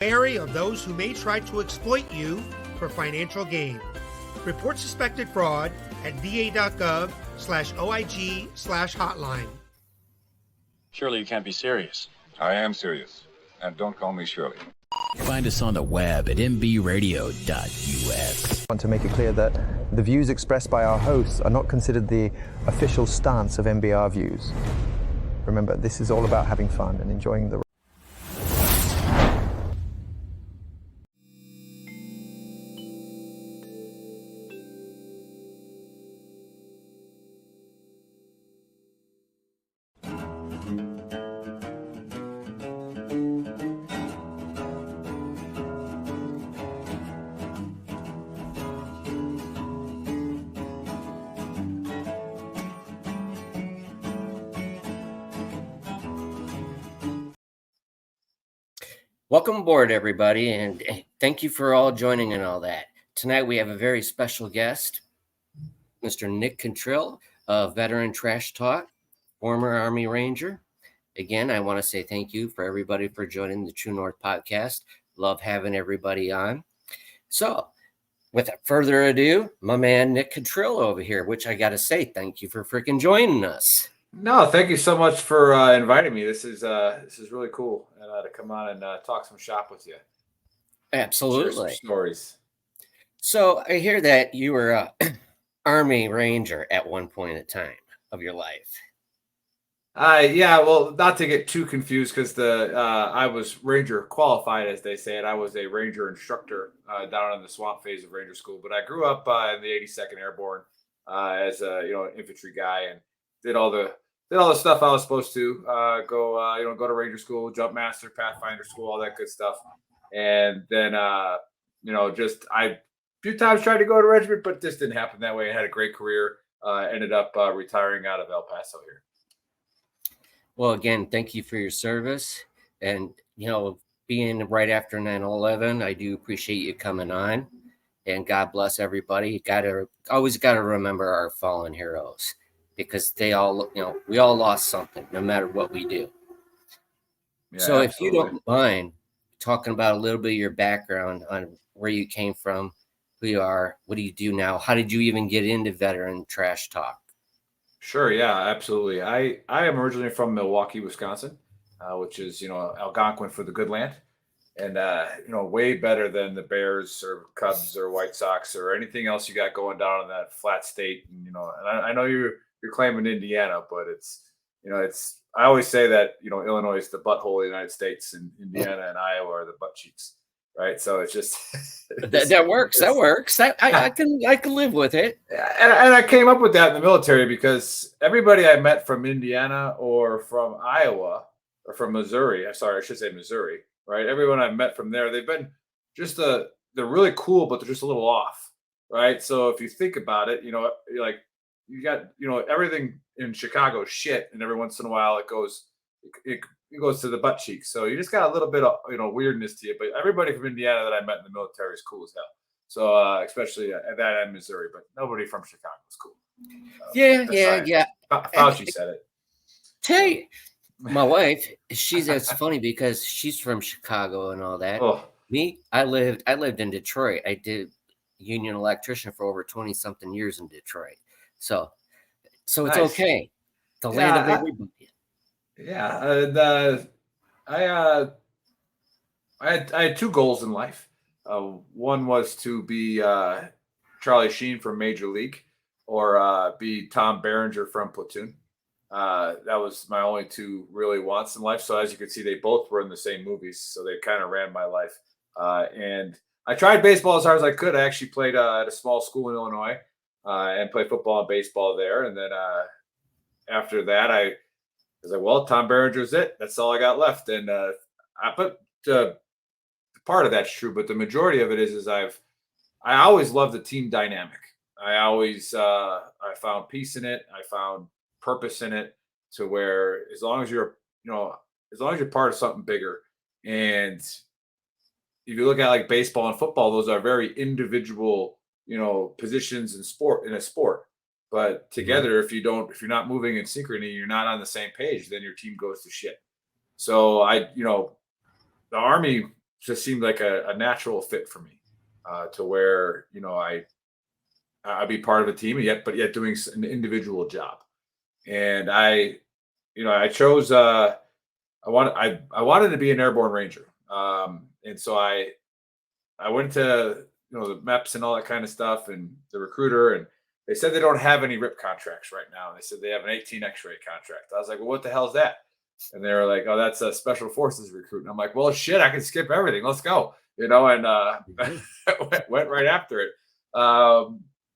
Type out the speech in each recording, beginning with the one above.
Wary of those who may try to exploit you for financial gain. Report suspected fraud at va.gov/OIG/hotline. Surely you can't be serious. I am serious. And don't call me Shirley. Find us on the web at mbradio.us. I want to make it clear that the views expressed by our hosts are not considered the official stance of MBR Views. Remember, this is all about having fun and enjoying the... Welcome aboard, everybody, and thank you for all joining and all that. Tonight we have a very special guest, Mr. Nick Cottrill of Veteran Trash Talk, former Army Ranger. Again, I want to say thank you for everybody for joining the True North podcast. Love having everybody on. So, without further ado, my man Nick Cottrill over here, which I got to say, thank you for freaking joining us. No, thank you so much for inviting me. This is really cool to come on and talk some shop with you. Absolutely. Share some stories. So I hear that you were a Army Ranger at one point in time of your life. Yeah, well, not to get too confused, because I was Ranger qualified, as they say it. I was a Ranger instructor down in the swamp phase of Ranger School, but I grew up in the 82nd Airborne as a infantry guy, and did all the stuff I was supposed to go to Ranger School, Jump Master, Pathfinder School, all that good stuff. And then just a few times tried to go to regiment, but this didn't happen that way. I had a great career. Ended up retiring out of El Paso here. Well, again, thank you for your service, and being right after 9/11, I do appreciate you coming on. And God bless everybody. Always got to remember our fallen heroes, because they all, we all lost something, no matter what we do. Yeah, so absolutely. If you don't mind talking about a little bit of your background on where you came from, who you are, what do you do now? How did you even get into Veteran Trash Talk? Sure. Yeah, absolutely. I am originally from Milwaukee, Wisconsin, which is, Algonquin for the good land. And, way better than the Bears or Cubs or White Sox or anything else you got going down in that flat state. And, and I know you're claiming Indiana, but I always say that, Illinois is the butthole of the United States, and Indiana and Iowa are the butt cheeks. Right. So it's just, that works. That works. I can live with it. And I came up with that in the military because everybody I met from Indiana or from Iowa or from Missouri, I should say Missouri, right? Everyone I've met from there, they've been just they're really cool, but they're just a little off. Right. So if you think about it, you're like, you got, everything in Chicago shit, and every once in a while it goes to the butt cheeks. So you just got a little bit of, weirdness to you. But everybody from Indiana that I met in the military is cool as hell. So especially at that and Missouri, but nobody from Chicago is cool. Yeah. Fauci said it. Tell you, my wife, that's funny because she's from Chicago and all that. Oh. Me, I lived in Detroit. I did union electrician for over 20 something years in Detroit. So it's nice. Okay. The land of everybody. Yeah. I had two goals in life. One was to be Charlie Sheen from Major League, or be Tom Berenger from Platoon. That was my only two really wants in life. So as you can see, they both were in the same movies. So they kind of ran my life. And I tried baseball as hard as I could. I actually played at a small school in Illinois. And play football and baseball there. And then after that, I was like, well, Tom Berenger's it. That's all I got left. And part of that's true, but the majority of it is I always loved the team dynamic. I always I found peace in it. I found purpose in it, to where as long as you're part of something bigger. And if you look at like baseball and football, those are very individual positions in a sport, but together, if you're not moving in synchrony, you're not on the same page, then your team goes to shit. So the Army just seemed like a natural fit for me, to where, I'd be part of a team, but yet doing an individual job. And I chose, I wanted to be an airborne ranger. And so I went to, the MEPS and all that kind of stuff, and the recruiter, and they said they don't have any RIP contracts right now. They said they have an 18 X-ray contract. I was like, well, what the hell is that? And they were like, oh, that's a special forces recruit. And I'm like, well, shit, I can skip everything. Let's go, and went right after it.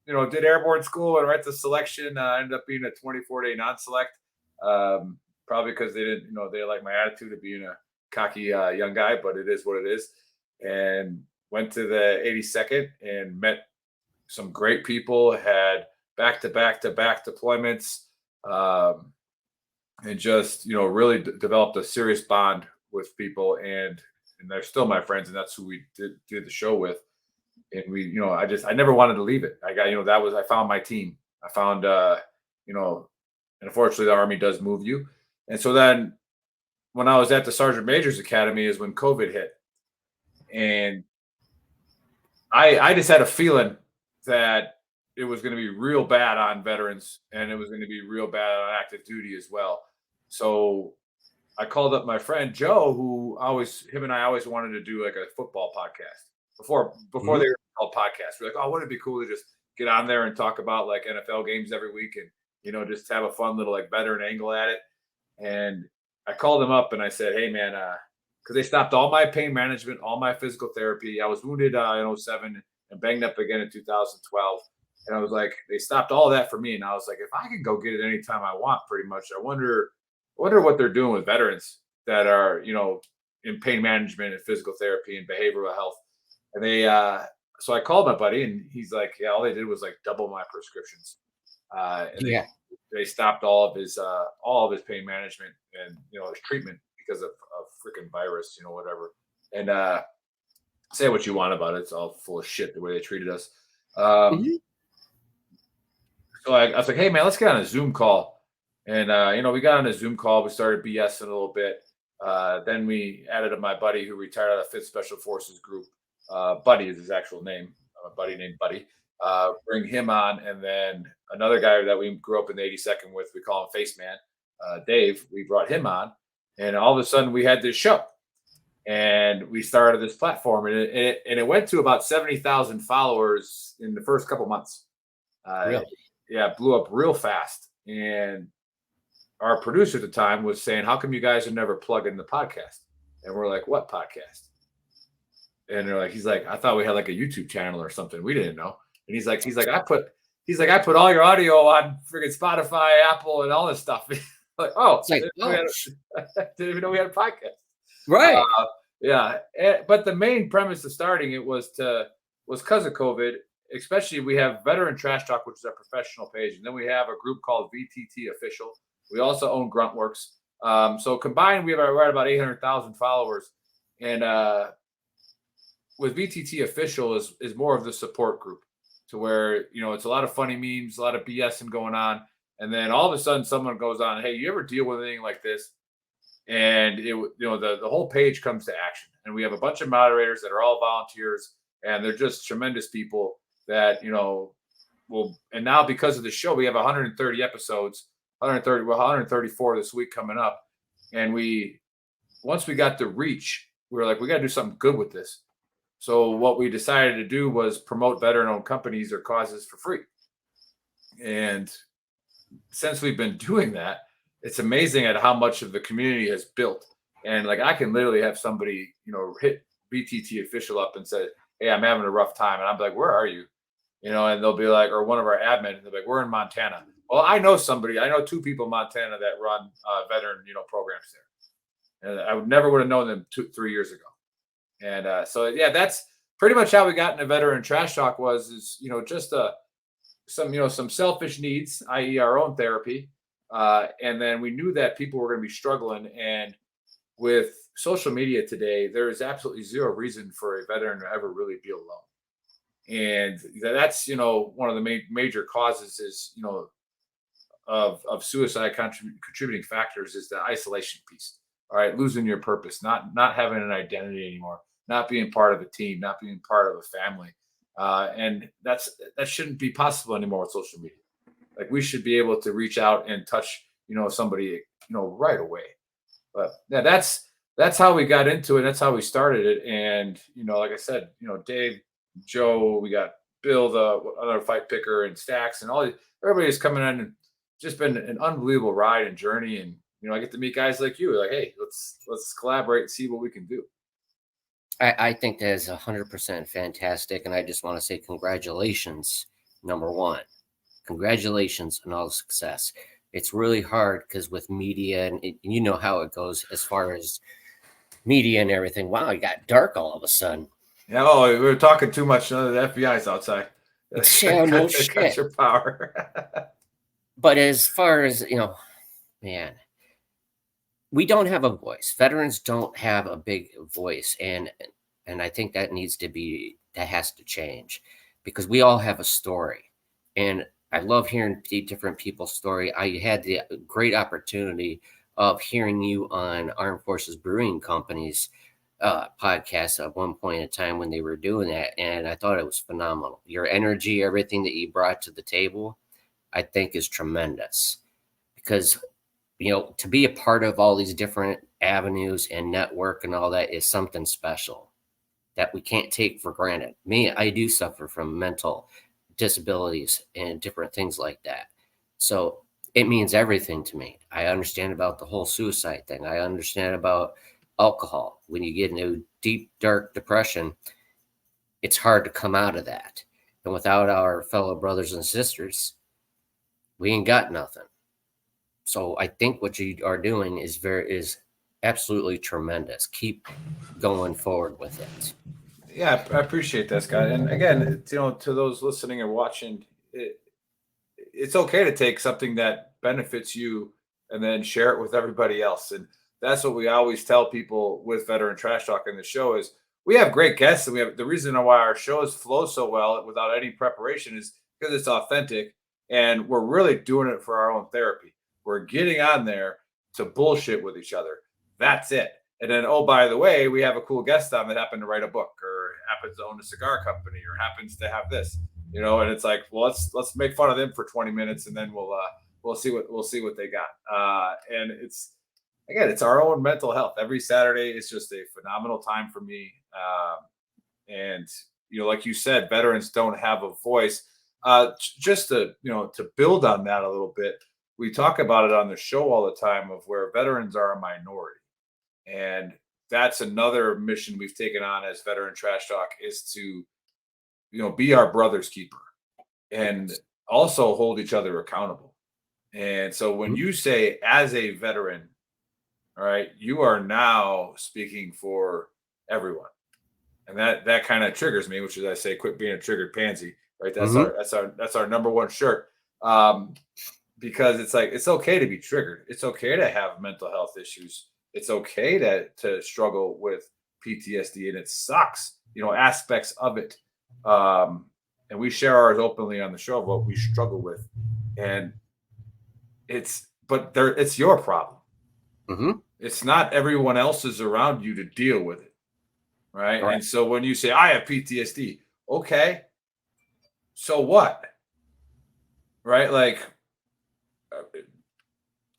Did airborne school and right to selection. Ended up being a 24-day non-select. Probably because they didn't like my attitude of being a cocky young guy, but it is what it is. And went to the 82nd and met some great people, had back-to-back deployments, and just, really developed a serious bond with people. And they're still my friends, and that's who we did the show with. And we, I never wanted to leave it. I found my team. I found, and unfortunately the Army does move you. And so then when I was at the Sergeant Major's Academy is when COVID hit. And I just had a feeling that it was going to be real bad on veterans, and it was going to be real bad on active duty as well. So I called up my friend Joe, who him and I always wanted to do like a football podcast before they were called podcasts. We're like, oh, wouldn't it be cool to just get on there and talk about like NFL games every week and, just have a fun little like veteran angle at it. And I called him up and I said, hey man, because they stopped all my pain management, all my physical therapy. I was wounded in 2007 and banged up again in 2012. And I was like, they stopped all that for me. And I was like, if I can go get it anytime I want, pretty much, I wonder what they're doing with veterans that are, in pain management and physical therapy and behavioral health. And so I called my buddy and he's like, yeah, all they did was like double my prescriptions. They stopped all of his pain management and, his treatment because of freaking virus, whatever. And say what you want about it. It's all full of shit the way they treated us. So I was like, hey man, let's get on a Zoom call. And, we got on a Zoom call. We started BSing a little bit. Then we added up my buddy who retired out of 5th Special Forces Group. Buddy is his actual name. A buddy named Buddy. Bring him on. And then another guy that we grew up in the 82nd with, we call him Face Man, Dave. We brought him on. And all of a sudden we had this show. And we started this platform. And it went to about 70,000 followers in the first couple months. Really? Yeah, it blew up real fast. And our producer at the time was saying, how come you guys have never plugged in the podcast? And we're like, what podcast? And they're like, he's like, I thought we had like a YouTube channel or something. We didn't know. And he's like, I put all your audio on freaking Spotify, Apple, and all this stuff. Like, oh, didn't even know we had a podcast. Right. Yeah. But the main premise of starting it was because of COVID. Especially, we have Veteran Trash Talk, which is our professional page, and then we have a group called VTT Official. We also own Gruntworks. So combined, we're at about 800,000 followers. And with VTT Official is more of the support group, to where it's a lot of funny memes, a lot of BSing going on, and then all of a sudden someone goes on, hey, you ever deal with anything like this? And the whole page comes to action, and we have a bunch of moderators that are all volunteers, and they're just tremendous people that and now because of the show we have 130 episodes, 134 this week coming up, and once we got the reach, we were like, we got to do something good with this. So what we decided to do was promote veteran-owned companies or causes for free. And since we've been doing that, it's amazing at how much of the community has built. And like, I can literally have somebody hit VTT Official up and say, hey, I'm having a rough time, and I'm like, where are you? And they'll be like, or one of our admins, they'll be like, we're in Montana. Well, I know 2 people in Montana that run veteran, programs there. And I would have known them 3 years ago. And so, yeah, that's pretty much how we got into Veteran Trash Talk is just some selfish needs, i.e. our own therapy. And then we knew that people were going to be struggling. And with social media today, there is absolutely zero reason for a veteran to ever really be alone. And that's, one of the major causes is, of suicide contributing factors is the isolation piece. All right. Losing your purpose, not having an identity anymore, not being part of a team, not being part of a family. And that shouldn't be possible anymore with social media. Like, we should be able to reach out and touch, somebody, right away. But yeah, that's how we got into it. That's how we started it. And, like I said, Dave, Joe, we got Bill, the other fight picker, and Stacks, and everybody's coming in, and just been an unbelievable ride and journey. And, I get to meet guys like you. Like, hey, let's collaborate and see what we can do. I think that is 100% fantastic. And I just want to say congratulations, number one. Congratulations on all the success. It's really hard because with media, and you know how it goes as far as media and everything. Wow, it got dark all of a sudden. Yeah, we were talking too much. The FBI's outside. Yeah, no shit. Cut your power. But as far as, man, we don't have a voice. Veterans don't have a big voice. And I think that has to change, because we all have a story. And I love hearing different people's story. I had the great opportunity of hearing you on Armed Forces Brewing Company's podcast at one point in time when they were doing that. And I thought it was phenomenal. Your energy, everything that you brought to the table, I think is tremendous, because, to be a part of all these different avenues and network and all that is something special that we can't take for granted. Me, I do suffer from mental disabilities and different things like that. So it means everything to me. I understand about the whole suicide thing. I understand about alcohol. When you get into deep, dark depression, it's hard to come out of that. And without our fellow brothers and sisters, we ain't got nothing. So I think what you are doing is absolutely tremendous. Keep going forward with it. Yeah, I appreciate that, Scott. And again, to those listening and watching, it's okay to take something that benefits you and then share it with everybody else. And that's what we always tell people with Veteran Trash Talk in the show is we have great guests, and we have the reason why our shows flow so well without any preparation is because it's authentic, and we're really doing it for our own therapy. We're getting on there to bullshit with each other. That's it. And then, oh, by the way, we have a cool guest on that happened to write a book, or happens to own a cigar company, or happens to have this, and it's like, well, let's make fun of them for 20 minutes, and then we'll see what they got. And it's our own mental health. Every Saturday is just a phenomenal time for me. And like you said, veterans don't have a voice. Just to build on that a little bit, we talk about it on the show all the time of where veterans are a minority. And that's another mission we've taken on as Veteran Trash Talk is to, be our brother's keeper and also hold each other accountable. And so when you say as a veteran, all right, you are now speaking for everyone. And that kind of triggers me, which is I say, quit being a triggered pansy, right? That's our number one shirt. Because it's like, it's okay to be triggered. It's okay to have mental health issues. It's okay to struggle with PTSD, and it sucks, aspects of it. And we share ours openly on the show of what we struggle with. And it's your problem. Mm-hmm. It's not everyone else's around you to deal with it. Right. And so when you say, I have PTSD, okay, so what? Right. Like,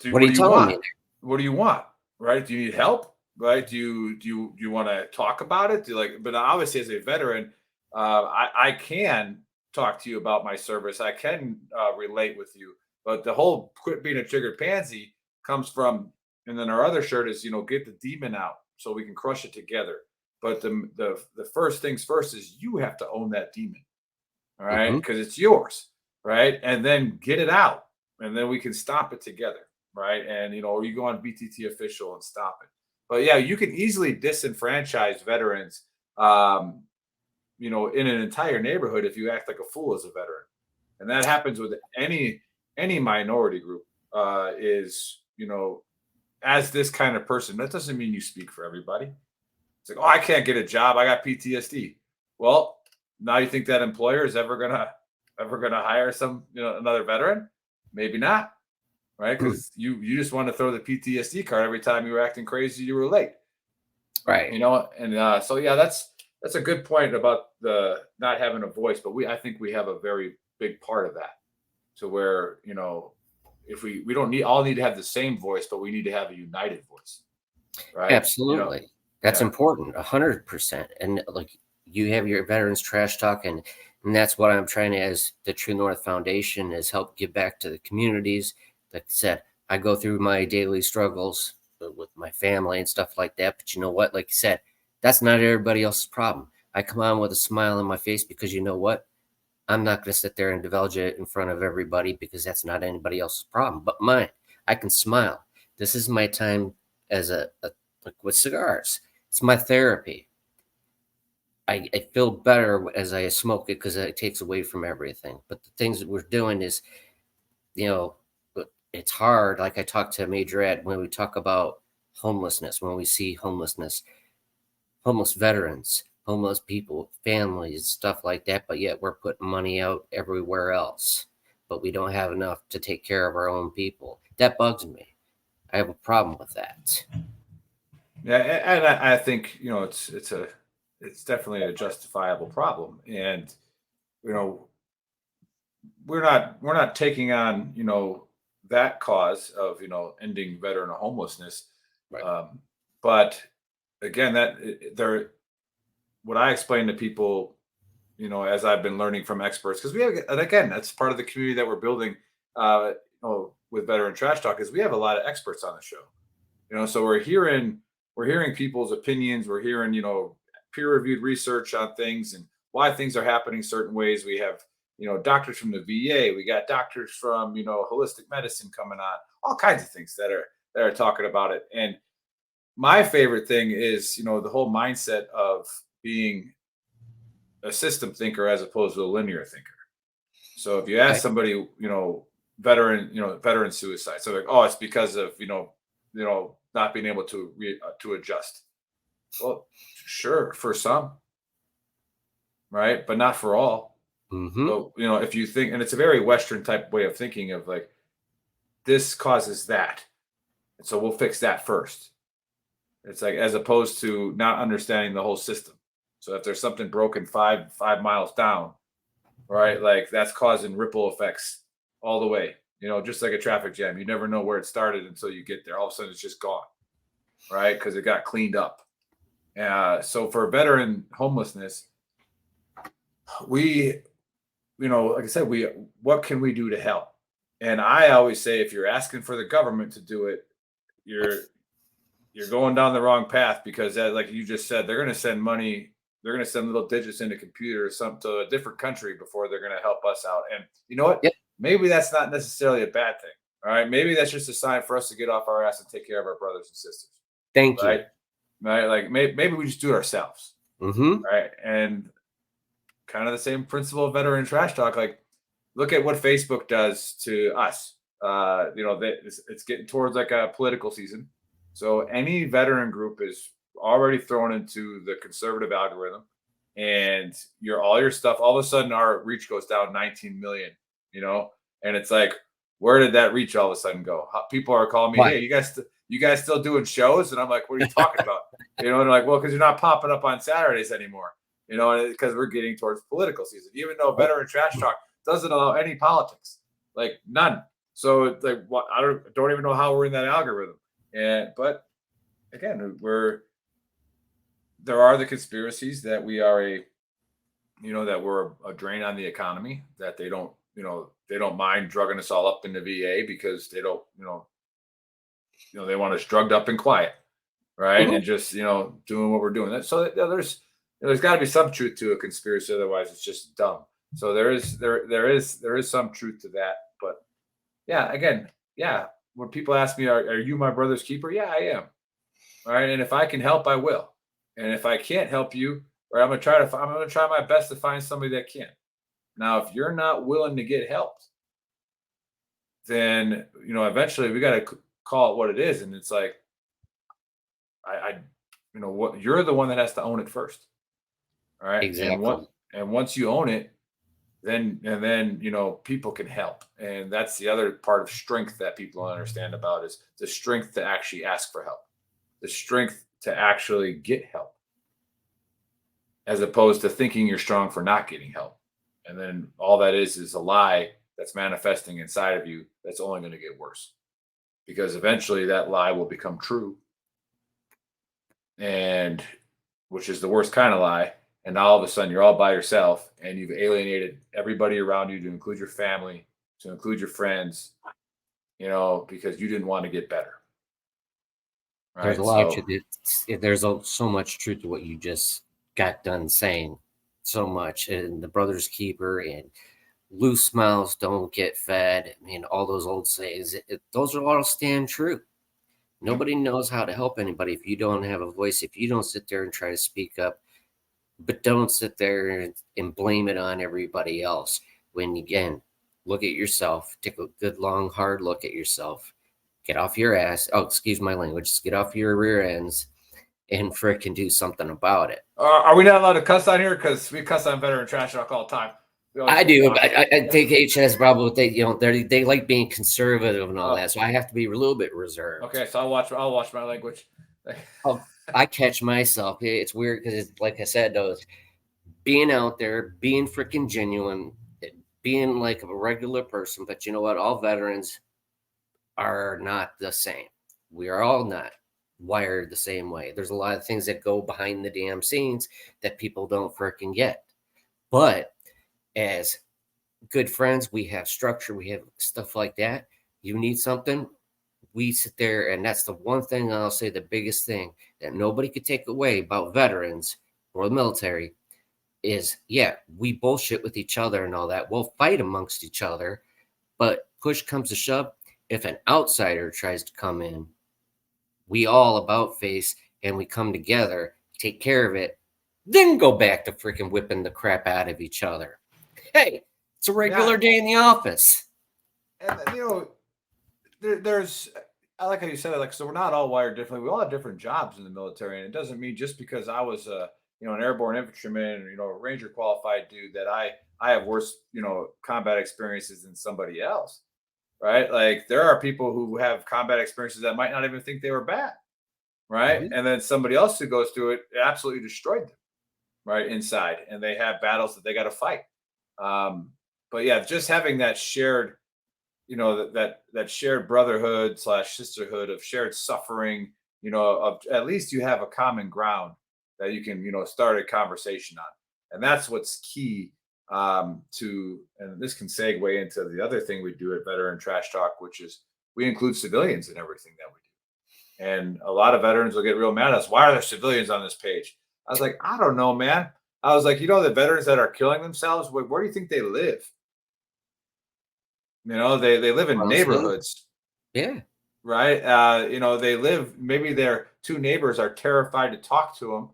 what are you telling me? What do you want? Right? Do you need help? Right? Do you want to talk about it? But obviously as a veteran, I can talk to you about my service. I can relate with you, but the whole quit being a triggered pansy comes from, and then our other shirt is, get the demon out so we can crush it together. But the first things first is you have to own that demon. All right. Because it's yours. Right. And then get it out, and then we can stop it together. Right. And, or you go on BTT official and stop it. But yeah, you can easily disenfranchise veterans, in an entire neighborhood if you act like a fool as a veteran. And that happens with any minority group as this kind of person. That doesn't mean you speak for everybody. It's like, oh, I can't get a job. I got PTSD. Well, now you think that employer is ever gonna hire another veteran? Maybe not. Right? Because you just want to throw the PTSD card every time you were acting crazy, you were late. Right. And so yeah, that's a good point about the not having a voice, but I think we have a very big part of that, to where if we don't need to have the same voice, but we need to have a united voice, right? Absolutely. That's Yeah. important, 100%. And like you have your veterans trash talk, and that's what I'm trying to, as the True North Foundation, is help give back to the communities. Like I said, I go through my daily struggles with my family and stuff like that. But you know what? Like you said, that's not everybody else's problem. I come on with a smile on my face because you know what? I'm not going to sit there and divulge it in front of everybody because that's not anybody else's problem but mine. I can smile. This is my time as like with cigars. It's my therapy. I feel better as I smoke it because it takes away from everything. But the things that we're doing is, you know, it's hard. Like I talked to Major Ed when we talk about homelessness, when we see homelessness, homeless veterans, homeless people, families, stuff like that. But yet we're putting money out everywhere else. But we don't have enough to take care of our own people. That bugs me. I have a problem with that. Yeah, and I think it's definitely a justifiable problem, and you know we're not taking on that cause of ending veteran homelessness, Right. but again, what I explain to people, as I've been learning from experts, because we have, and again, that's part of the community that we're building, with Veteran Trash Talk, is we have a lot of experts on the show. So we're hearing people's opinions. We're hearing, peer-reviewed research on things and why things are happening certain ways. We have, doctors from the VA. We got doctors from, holistic medicine coming on, all kinds of things that are talking about it. And my favorite thing is, the whole mindset of being a system thinker as opposed to a linear thinker. So if you ask somebody, veteran suicide, so like, oh, it's because of, not being able to adjust. Well, sure, for some, right, but not for all. Mm-hmm. So if you think, and it's a very Western type way of thinking of like, this causes that, and so we'll fix that first. It's like, as opposed to not understanding the whole system. So if there's something broken 5 miles down, right, like that's causing ripple effects all the way. Just like a traffic jam, you never know where it started until you get there. All of a sudden, it's just gone, right? Because it got cleaned up. So for veteran homelessness, we, like I said, what can we do to help? And I always say, if you're asking for the government to do it, you're going down the wrong path, because like you just said, they're going to send money. They're going to send little digits in a computer or something to a different country before they're going to help us out. And you know what? Yep. Maybe that's not necessarily a bad thing. All right. Maybe that's just a sign for us to get off our ass and take care of our brothers and sisters. Thank you. Right. Like maybe we just do it ourselves. Mm-hmm. Right. And kind of the same principle of Veteran Trash Talk. Like, look at what Facebook does to us. It's getting towards like a political season. So any veteran group is already thrown into the conservative algorithm, and all your stuff, all of a sudden our reach goes down 19 million, and it's like, where did that reach all of a sudden go? People are calling me, Right. hey, you guys still doing shows? And I'm like, what are you talking about? And they're like, well, because you're not popping up on Saturdays anymore, because we're getting towards political season, even though Veteran Trash Talk doesn't allow any politics, like none. So it's like, what, I don't even know how we're in that algorithm. But again, there are the conspiracies that we are that we're a drain on the economy, that they don't mind drugging us all up in the VA because they don't, they want us drugged up and quiet, right? Mhm. And just, doing what we're doing. So there's got to be some truth to a conspiracy, otherwise it's just dumb. So there is some truth to that. But yeah, again, yeah, when people ask me, are you my brother's keeper? Yeah, I am. All right, and if I can help, I will. And if I can't help you, or I'm gonna try my best to find somebody that can. Now, if you're not willing to get helped, then eventually we got to call it what it is, and it's like, what, you're the one that has to own it first. All right, Exactly. and once you own it, then people can help, and that's the other part of strength that people don't understand about, is the strength to actually ask for help, the strength to actually get help, as opposed to thinking you're strong for not getting help. And then all that is a lie that's manifesting inside of you that's only going to get worse, because eventually that lie will become true, and which is the worst kind of lie. And now all of a sudden you're all by yourself and you've alienated everybody around you, to include your family, to include your friends, because you didn't want to get better. Right? There's a lot of truth. There's so much truth to what you just got done saying. So much. And the brother's keeper and loose mouths don't get fed. I mean, all those old sayings, those are all stand true. Nobody knows how to help anybody if you don't have a voice, if you don't sit there and try to speak up, but don't sit there and blame it on everybody else. When, again, look at yourself, take a good, long, hard look at yourself, get off your ass. Oh, excuse my language. Just get off your rear ends and frickin' do something about it. Are we not allowed to cuss on here? Because we cuss on Veteran Trash Talk all the time. I do, but I think HS Bravo, they like being conservative and all that, so I have to be a little bit reserved. Okay, so I'll watch my language. I catch myself. It's weird because, like I said, those being out there, being freaking genuine, being like a regular person. But you know what? All veterans are not the same. We are all not wired the same way. There's a lot of things that go behind the damn scenes that people don't freaking get. But as good friends, we have structure, we have stuff like that. You need something, we sit there, and that's the one thing I'll say, the biggest thing that nobody could take away about veterans or the military is, yeah, we bullshit with each other and all that. We'll fight amongst each other, but push comes to shove, if an outsider tries to come in, we all about face and we come together, take care of it, then go back to freaking whipping the crap out of each other. Hey, it's a regular day in the office. And there's, I like how you said it. Like, so we're not all wired differently. We all have different jobs in the military, and it doesn't mean just because I was an airborne infantryman, a Ranger qualified dude, that I have worse, combat experiences than somebody else, right? Like, there are people who have combat experiences that might not even think they were bad, right? Mm-hmm. And then somebody else who goes through it absolutely destroyed them, right, inside, and they have battles that they got to fight. But yeah, just having that shared, that shared brotherhood / sisterhood of shared suffering, of at least you have a common ground that you can, start a conversation on. And that's what's key to, and this can segue into the other thing we do at Veteran Trash Talk, which is we include civilians in everything that we do. And a lot of veterans will get real mad at us. Why are there civilians on this page? I was like, I don't know, man. I was like, the veterans that are killing themselves, where do you think they live? They live in neighborhoods. Yeah. Right. They live, maybe their two neighbors are terrified to talk to them.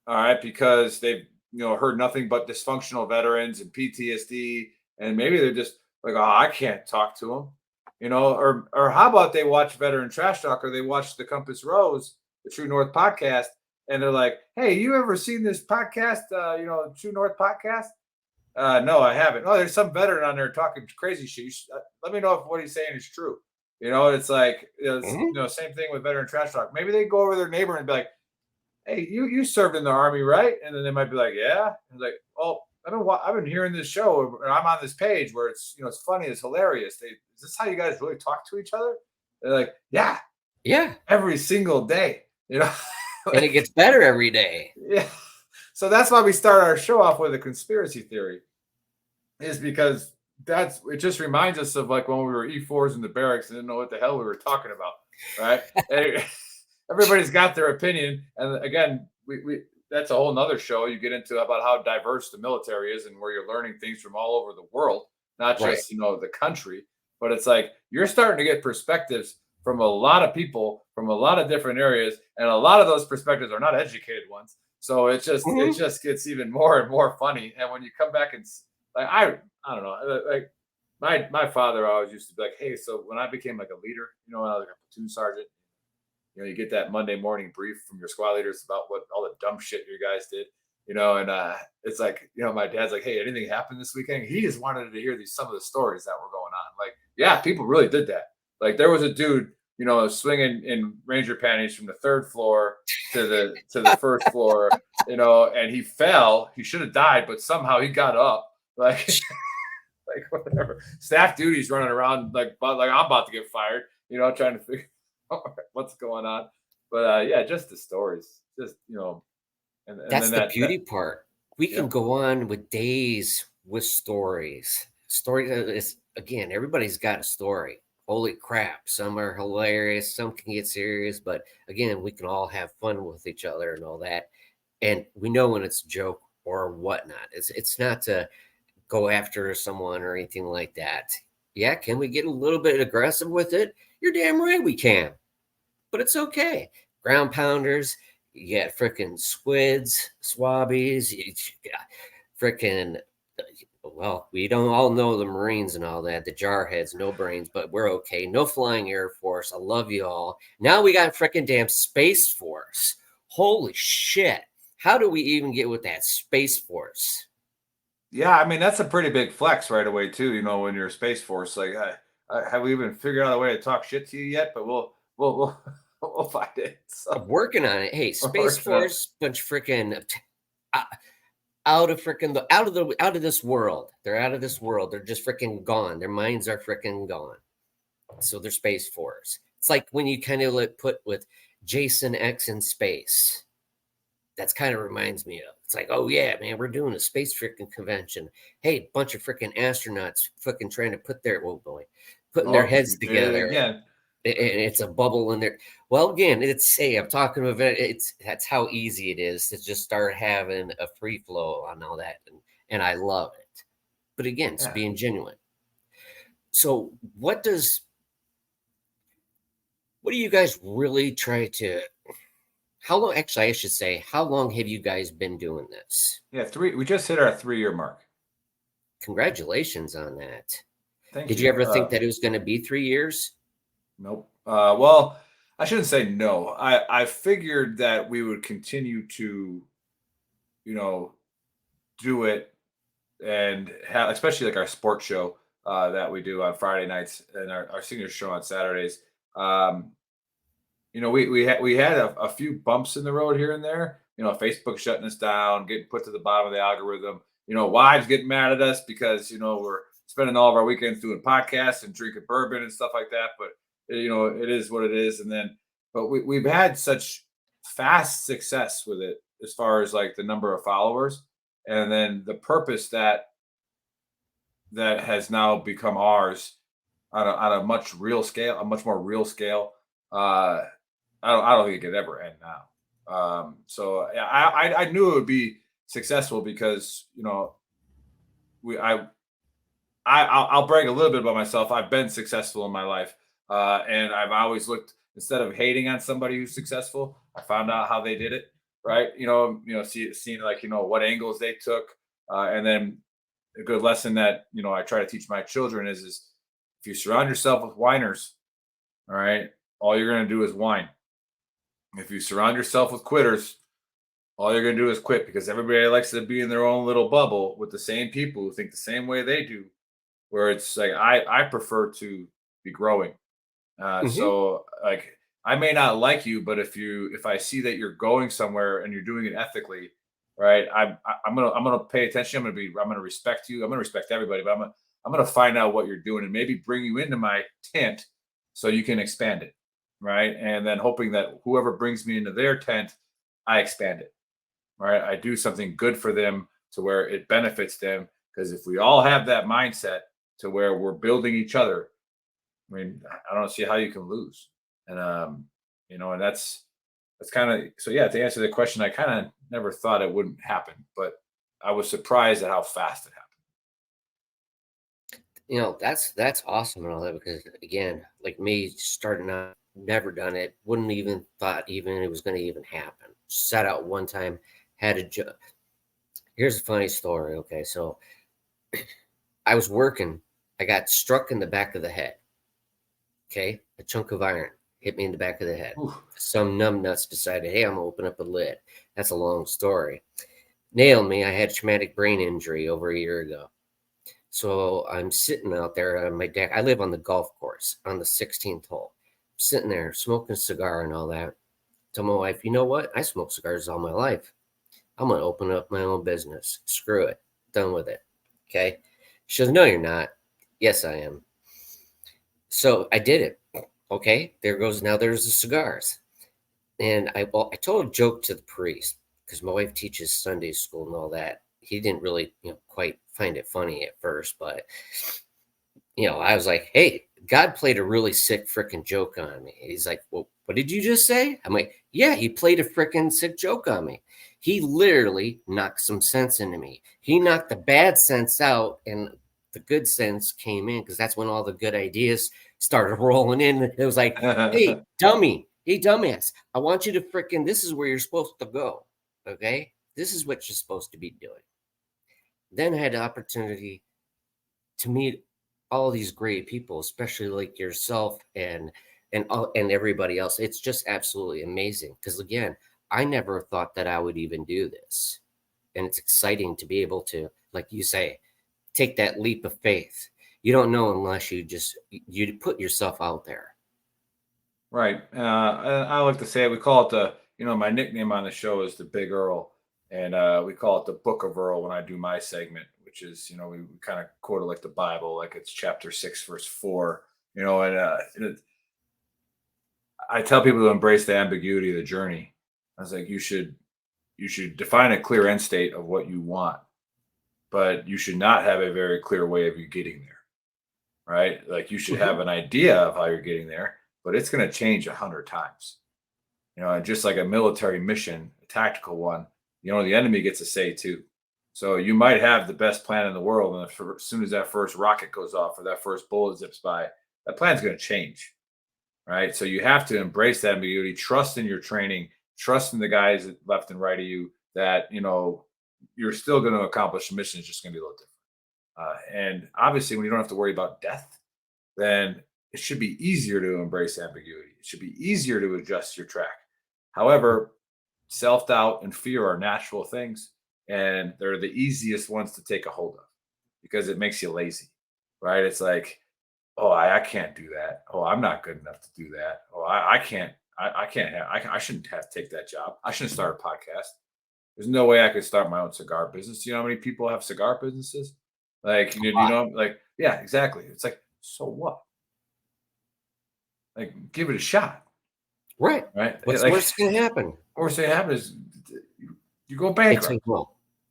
All right. Because they've, heard nothing but dysfunctional veterans and PTSD. And maybe they're just like, oh, I can't talk to them, or how about they watch Veteran Trash Talk, or they watch the Compass Rose, the True North podcast. And they're like, hey, you ever seen this podcast, True North podcast? No, I haven't. Oh, there's some veteran on there talking crazy shit. Let me know if what he's saying is true. It's like, same thing with Veteran Trash Talk. Maybe they go over their neighbor and be like, hey, you served in the Army, right? And then they might be like, yeah. And like, oh, I've been hearing this show, or I'm on this page where it's, it's funny, it's hilarious. Is this how you guys really talk to each other? They're like, yeah, every single day, And it gets better every day. Yeah. So that's why we start our show off with a conspiracy theory, is because it just reminds us of like when we were E4s in the barracks and didn't know what the hell we were talking about. Right. Everybody's got their opinion. And again, we that's a whole nother show. You get into about how diverse the military is and where you're learning things from all over the world, not just, the country, but it's like, you're starting to get perspectives from a lot of people from a lot of different areas, and a lot of those perspectives are not educated ones. So it just gets even more and more funny. And when you come back and like, I don't know, like my father always used to be like, hey, so when I became like a leader, when I was like a platoon sergeant, you get that Monday morning brief from your squad leaders about what all the dumb shit you guys did, and it's like, my dad's like, hey, anything happened this weekend? He just wanted to hear some of the stories that were going on. Like, yeah, people really did that. Like, there was a dude swinging in ranger panties from the third floor to the first floor, and he fell. He should have died, but somehow he got up. Like, like whatever. Staff duties running around like I'm about to get fired. Trying to figure out what's going on. But yeah, just the stories, just and That's then the beauty part. We can go on with days with stories. Story is, again, everybody's got a story. Holy crap! Some are hilarious, some can get serious, but again, we can all have fun with each other and all that. And we know when it's a joke or whatnot. It's not to go after someone or anything like that. Yeah, can we get a little bit aggressive with it? You're damn right we can. But it's okay. Ground pounders, you got freaking squids, swabbies, freaking, well, we don't all know the Marines and all that, the jarheads, no brains, but we're okay. No flying Air Force. I love you all. Now we got freaking damn Space Force. Holy shit. How do we even get with that Space Force? Yeah, I mean, that's a pretty big flex right away, too, when you're a Space Force. Like, have we even figured out a way to talk shit to you yet? But we'll find it. So. I'm working on it. Hey, Space Force, bunch of freaking out of this world. They're out of this world. They're just freaking gone. Their minds are freaking gone. So they're Space Force. It's like when you kind of put with Jason X in space. That's kind of reminds me of. It's like, oh yeah, man, we're doing a space freaking convention. Hey, bunch of freaking astronauts freaking trying to put their putting their heads together. Again. And it's a bubble in there. Well, again, I'm talking about it. That's how easy it is to just start having a free flow on all that, and I love it. But again, it's being genuine. So, what do you guys really try to? How long? Actually, I should say, how long have you guys been doing this? Yeah, we just hit our 3-year mark. Congratulations on that. Thank Did you ever think that it was going to be 3 years? Nope. Well, I shouldn't say no. I figured that we would continue to, do it and have, especially like our sports show that we do on Friday nights and our senior show on Saturdays. We had a few bumps in the road here and there. Facebook shutting us down, getting put to the bottom of the algorithm. Wives getting mad at us because we're spending all of our weekends doing podcasts and drinking bourbon and stuff like that. But it is what it is. But we've had such fast success with it as far as like the number of followers, and then the purpose that has now become ours on a much more real scale. I don't think it could ever end now. So I knew it would be successful because I'll brag a little bit about myself. I've been successful in my life, and I've always looked, instead of hating on somebody who's successful, I found out how they did it. Right? Seeing like what angles they took, and then a good lesson that I try to teach my children is if you surround yourself with whiners, all right, all you're going to do is whine. If you surround yourself with quitters, all you're going to do is quit, because everybody likes to be in their own little bubble with the same people who think the same way they do, where it's like, I prefer to be growing. So like, I may not like you, but if I see that you're going somewhere and you're doing it ethically, right, I'm gonna pay attention. I'm gonna respect you. I'm gonna respect everybody, but I'm gonna find out what you're doing and maybe bring you into my tent so you can expand it, right? And then hoping that whoever brings me into their tent, I expand it, right? I do something good for them to where it benefits them, because if we all have that mindset to where we're building each other, I mean, I don't see how you can lose. And and that's kind of, so yeah, to answer the question, I kind of never thought it wouldn't happen, but I was surprised at how fast it happened. That's awesome and all that, because again, like me starting out, never done it, wouldn't even thought even it was going to even happen. Set out one time, had a job. Here's a funny story. Okay, so I was working, I got struck in the back of the head. Okay, a chunk of iron hit me in the back of the head. Oof. Some numbnuts decided, hey, I'm gonna open up a lid. That's a long story. Nailed me. I had traumatic brain injury over a year ago. So I'm sitting out there on my deck. I live on the golf course on the 16th hole. sitting there smoking a cigar and all that. Tell my wife, you know what? I smoked cigars all my life. I'm going to open up my own business. Screw it. Done with it. Okay. She goes, no, you're not. Yes, I am. So I did it. Okay. There's the cigars. And I told a joke to the priest because my wife teaches Sunday school and all that. He didn't really, quite find it funny at first, but I was like, hey, God played a really sick freaking joke on me. He's like, well, what did you just say? I'm like, yeah, he played a freaking sick joke on me. He literally knocked some sense into me. He knocked the bad sense out and the good sense came in because that's when all the good ideas started rolling in. It was like, hey, dummy. Hey, dumbass, I want you to this is where you're supposed to go. Okay. This is what you're supposed to be doing. Then I had the opportunity to meet all these great people, especially like yourself and everybody else. It's just absolutely amazing. Because again, I never thought that I would even do this. And it's exciting to be able to, like you say, take that leap of faith. You don't know unless you put yourself out there. Right. I like to say we call it my nickname on the show is the Big Earl, and we call it the Book of Earl when I do my segment, which is we kind of quote it like the Bible, like it's chapter 6, verse 4. I tell people to embrace the ambiguity of the journey. I was like, you should define a clear end state of what you want, but you should not have a very clear way of you getting there. Right? Like you should have an idea of how you're getting there, but it's going to change 100 times. And just like a military mission, a tactical one, the enemy gets a say too. So you might have the best plan in the world, and as soon as that first rocket goes off or that first bullet zips by, that plan's going to change, right? So you have to embrace that ambiguity, trust in your training, trust in the guys left and right of you that you're still going to accomplish the mission. It's just going to be a little different. And obviously, when you don't have to worry about death, then it should be easier to embrace ambiguity. It should be easier to adjust your track. However, self-doubt and fear are natural things, and they're the easiest ones to take a hold of because it makes you lazy, right? It's like, oh, I can't do that. Oh, I'm not good enough to do that. Oh, I shouldn't have to take that job. I shouldn't start a podcast. There's no way I could start my own cigar business. You know how many people have cigar businesses? Like, yeah, exactly. It's like, so what? Like, give it a shot. Right. What's worst can happen? Worst thing happen is you go bankrupt.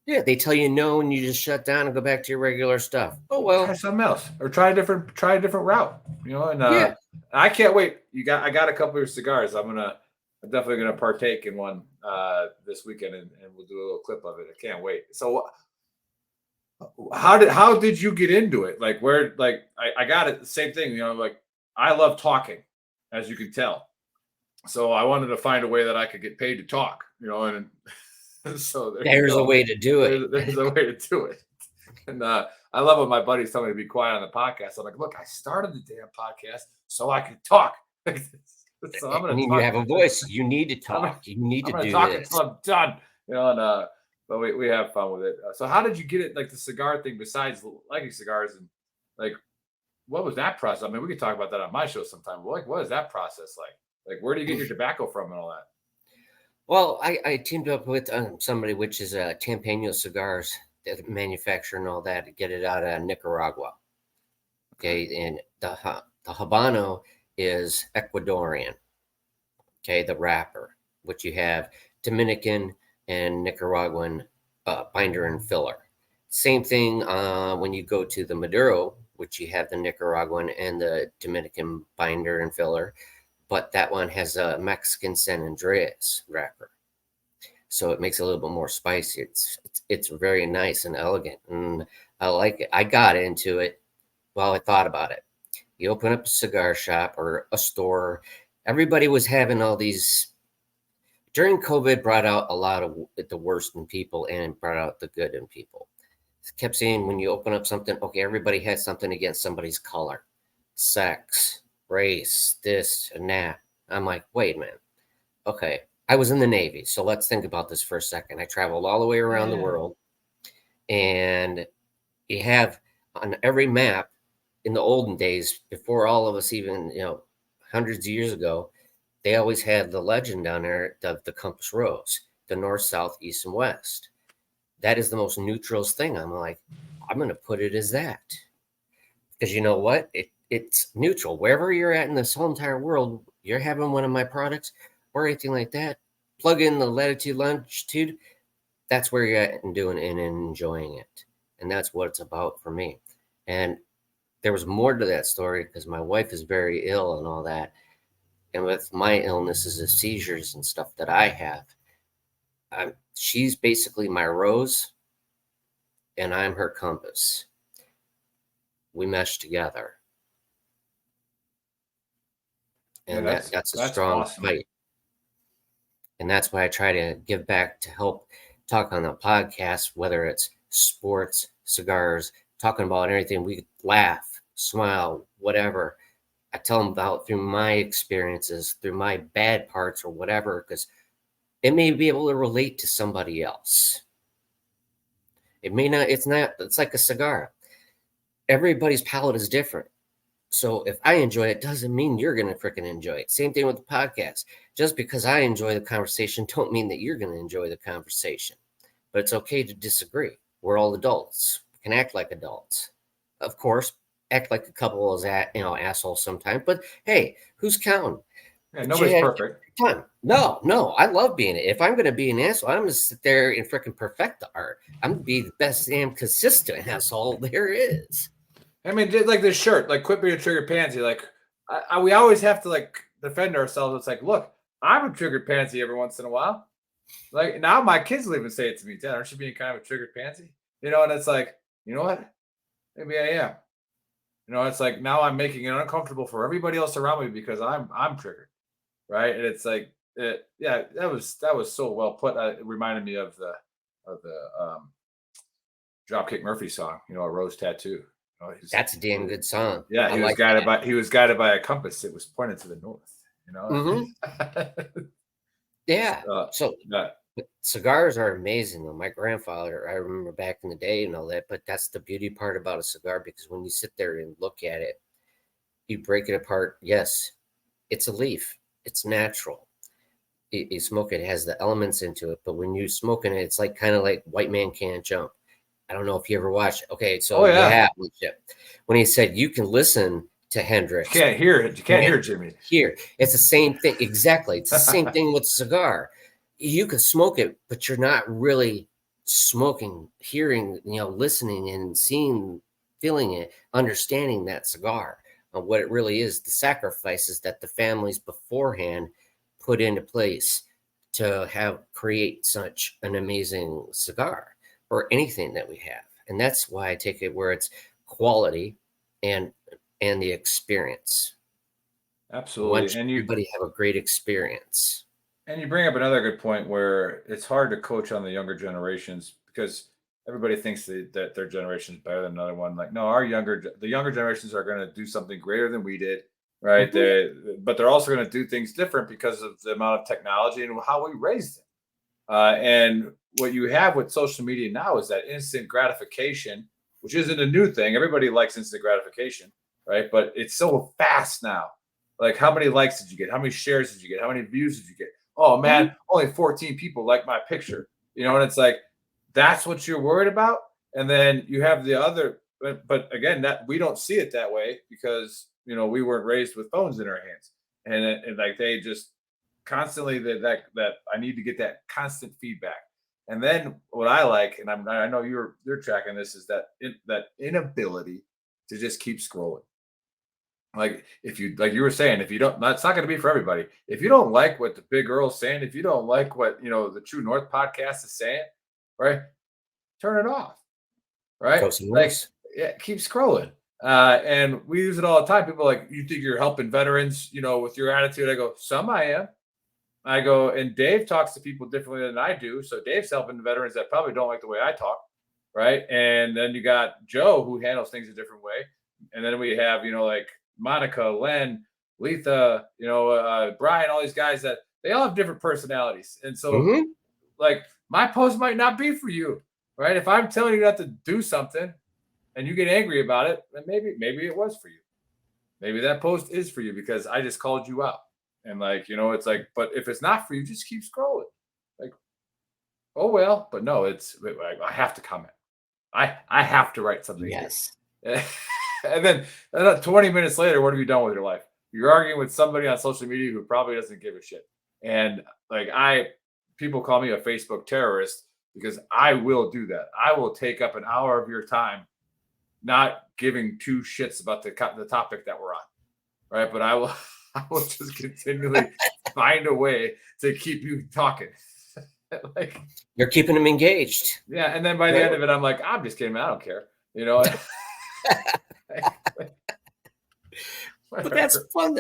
They tell you no, and you just shut down and go back to your regular stuff. Oh well, try something else or try a different route. And I can't wait. I got a couple of your cigars. I'm definitely gonna partake in one this weekend, and we'll do a little clip of it. I can't wait. So, how did you get into it? Like where? Like I got it. The same thing. Like I love talking, as you can tell. So I wanted to find a way that I could get paid to talk. And so there's a way to do it. There's a way to do it. And I love when my buddies tell me to be quiet on the podcast. I'm like, look, I started the damn podcast so I could talk. So I'm gonna you have a voice. You need to talk. You need to do talk this. Until I'm done. But we have fun with it. So how did you get it? Like the cigar thing, besides liking cigars, and like, what was that process? I mean, we could talk about that on my show sometime. Like, what is that process like? Like, where do you get your tobacco from and all that? Well, I teamed up with somebody, which is Tampano Cigars, the manufacturer and all that, to get it out of Nicaragua. Okay, and the Habano is Ecuadorian. Okay, the wrapper, which you have Dominican and Nicaraguan binder and filler. Same thing when you go to the Maduro, which you have the Nicaraguan and the Dominican binder and filler. But that one has a Mexican San Andreas wrapper, so it makes it a little bit more spicy. It's very nice and elegant, and I like it. I got into it while I thought about it. You open up a cigar shop or a store. Everybody was having all these. During COVID, brought out a lot of the worst in people and brought out the good in people. It kept saying when you open up something, okay, everybody had something against somebody's color, sex, race, this and that. I'm like, wait a minute. Okay. I was in the Navy. So let's think about this for a second. I traveled all the way around the world, and you have on every map in the olden days, before all of us even, hundreds of years ago, they always had the legend down there of the compass rose, the north, south, east, and west. That is the most neutral thing. I'm like, I'm going to put it as that. Because you know what? It's neutral. Wherever you're at in this whole entire world, you're having one of my products or anything like that, plug in the latitude, longitude. That's where you're at and doing it and enjoying it. And that's what it's about for me. And there was more to that story because my wife is very ill and all that. And with my illnesses, the seizures and stuff that I have, she's basically my rose and I'm her compass. We mesh together. And that's a strong awesome. fight. And that's why I try to give back to help talk on the podcast, whether it's sports, cigars, talking about anything. We laugh, smile, whatever. I tell them about through my experiences, through my bad parts or whatever, because it may be able to relate to somebody else. It may not, it's like a cigar. Everybody's palate is different. So if I enjoy it, doesn't mean you're going to freaking enjoy it. Same thing with the podcast. Just because I enjoy the conversation don't mean that you're going to enjoy the conversation. But it's okay to disagree. We're all adults. We can act like adults. Of course, act like a couple of assholes sometimes. But hey, who's counting? Yeah, nobody's perfect. No, I love being it. If I'm going to be an asshole, I'm going to sit there and freaking perfect the art. I'm going to be the best damn consistent asshole there is. I mean, like this shirt, like quit being a trigger pansy. Like we always have to like defend ourselves. It's like, look, I'm a triggered pansy every once in a while. Like now my kids will even say it to me, Dad, aren't you being kind of a triggered pansy? You know, and it's like, you know what? Maybe I am. You know, it's like now I'm making it uncomfortable for everybody else around me because I'm triggered. Right. And it's like, yeah, that was so well put. It reminded me of the Dropkick Murphy song, you know, A Rose Tattoo. That's a damn good song. Yeah, he was guided by a compass. It was pointed to the north. You know. Mm-hmm. Yeah. So cigars are amazing. Though my grandfather, I remember back in the day and all that. But that's the beauty part about a cigar, because when you sit there and look at it, you break it apart. Yes, it's a leaf. It's natural. You smoke it, it has the elements into it. But when you're smoking it, it's like kind of like White Man Can't Jump. I don't know if you ever watched it. Okay, so when he said you can listen to Hendrix. You can't hear it. You can't hear Jimmy. It's the same thing. Exactly. It's the same thing with cigar. You can smoke it, but you're not really smoking, hearing, listening and seeing, feeling it, understanding that cigar. What it really is, the sacrifices that the families beforehand put into place to create such an amazing cigar. Or anything that we have. And that's why I take it where it's quality and the experience. Absolutely. And everybody have a great experience. And you bring up another good point where it's hard to coach on the younger generations because everybody thinks that their generation is better than another one. Like, no, the younger generations are going to do something greater than we did. Right. Mm-hmm. But they're also going to do things different because of the amount of technology and how we raised them. And what you have with social media now is that instant gratification, which isn't a new thing. Everybody likes instant gratification, right? But it's so fast now. Like, how many likes did you get? How many shares did you get? How many views did you get? Oh, man, only 14 people like my picture. You know, and it's like, that's what you're worried about. And then you have the other, but again, that we don't see it that way because, we weren't raised with phones in our hands. And like they just constantly that I need to get that constant feedback. And then what I like, and I know you're tracking this, is that inability to just keep scrolling. Like like you were saying, if you don't, that's not going to be for everybody. If you don't like what the Big Earl's saying, if you don't like what the True North podcast is saying, right, turn it off. Right, like keep scrolling. And we use it all the time. People are like, you think you're helping veterans, with your attitude? I go, some I am. I go, and Dave talks to people differently than I do. So Dave's helping the veterans that probably don't like the way I talk, right? And then you got Joe, who handles things a different way. And then we have, like Monica, Len, Letha, Brian, all these guys that they all have different personalities. And so like my post might not be for you, right? If I'm telling you not to do something and you get angry about it, then maybe it was for you. maybe that post is for you because I just called you out. And like, it's like, but if it's not for you, just keep scrolling. Like, oh well, but no, I have to comment. I have to write something. Yes. And then 20 minutes later, what have you done with your life? You're arguing with somebody on social media who probably doesn't give a shit. And like people call me a Facebook terrorist because I will do that. I will take up an hour of your time not giving two shits about the topic that we're on. Right. But I will just continually find a way to keep you talking. Like, you're keeping them engaged. Yeah. And then by the end of it, I'm like, I'm just kidding, man. I don't care. But that's fun.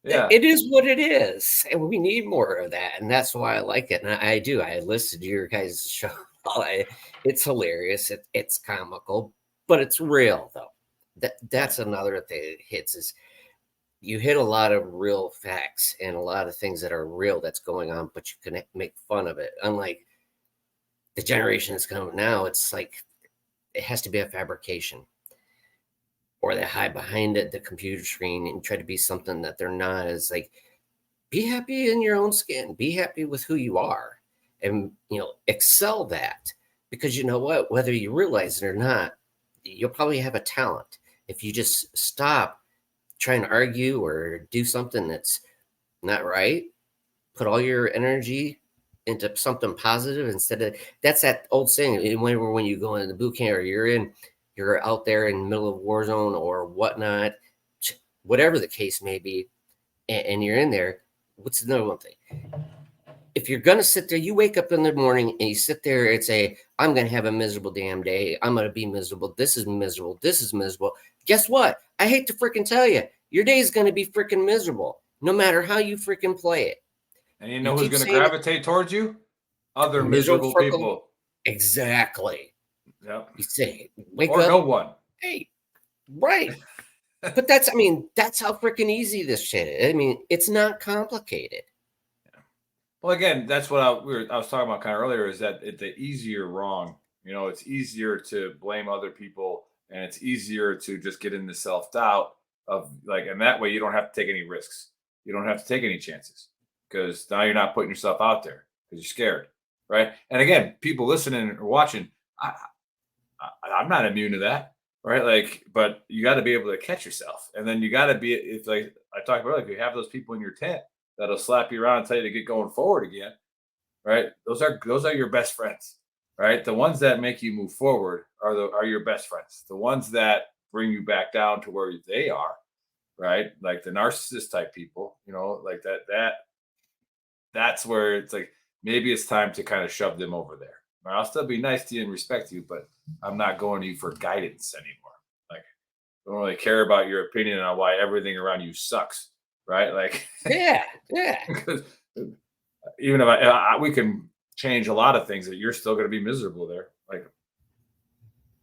Yeah. It is what it is. And we need more of that. And that's why I like it. And I do. I listened to your guys' show. It's hilarious. It's comical, but it's real, though. That's another thing that hits is you hit a lot of real facts and a lot of things that are real that's going on, but you can make fun of it. Unlike the generation that's coming now, it's like it has to be a fabrication, or they hide behind it, the computer screen, and try to be something that they're not. Is like, be happy in your own skin, be happy with who you are, and excel that, because you know what, whether you realize it or not, you'll probably have a talent if you just stop trying to argue or do something that's not right. Put all your energy into something positive instead of, that's that old saying, when you go into the boot camp or you're out there in the middle of a war zone or whatnot, whatever the case may be, and you're in there. What's another one thing? If you're going to sit there, you wake up in the morning and you sit there and say, I'm going to have a miserable damn day. I'm going to be miserable. This is miserable. This is miserable. Guess what? I hate to freaking tell you, your day is going to be freaking miserable, no matter how you freaking play it. And you know who's going to gravitate towards you? Other miserable people. Exactly. Yep. You say, wake or up. No one. Hey, right. But that's how freaking easy this shit is. I mean, it's not complicated. Well, again, that's what I was talking about kind of earlier, is that the easier wrong. It's easier to blame other people, and it's easier to just get into self-doubt of like, and that way you don't have to take any risks. You don't have to take any chances because now you're not putting yourself out there because you're scared, right? And again, people listening or watching, I'm not immune to that, right? Like, but you got to be able to catch yourself, and then you got to be. It's like I talked about, like, you have those people in your tent that'll slap you around and tell you to get going forward again, right? Those are your best friends, right? The ones that make you move forward are your best friends. The ones that bring you back down to where they are, right? Like the narcissist type people, like that's where it's like, maybe it's time to kind of shove them over there. I'll still be nice to you and respect you, but I'm not going to you for guidance anymore. Like, I don't really care about your opinion on why everything around you sucks. Right? Like, yeah. Even if we can change a lot of things, that you're still going to be miserable there. Like,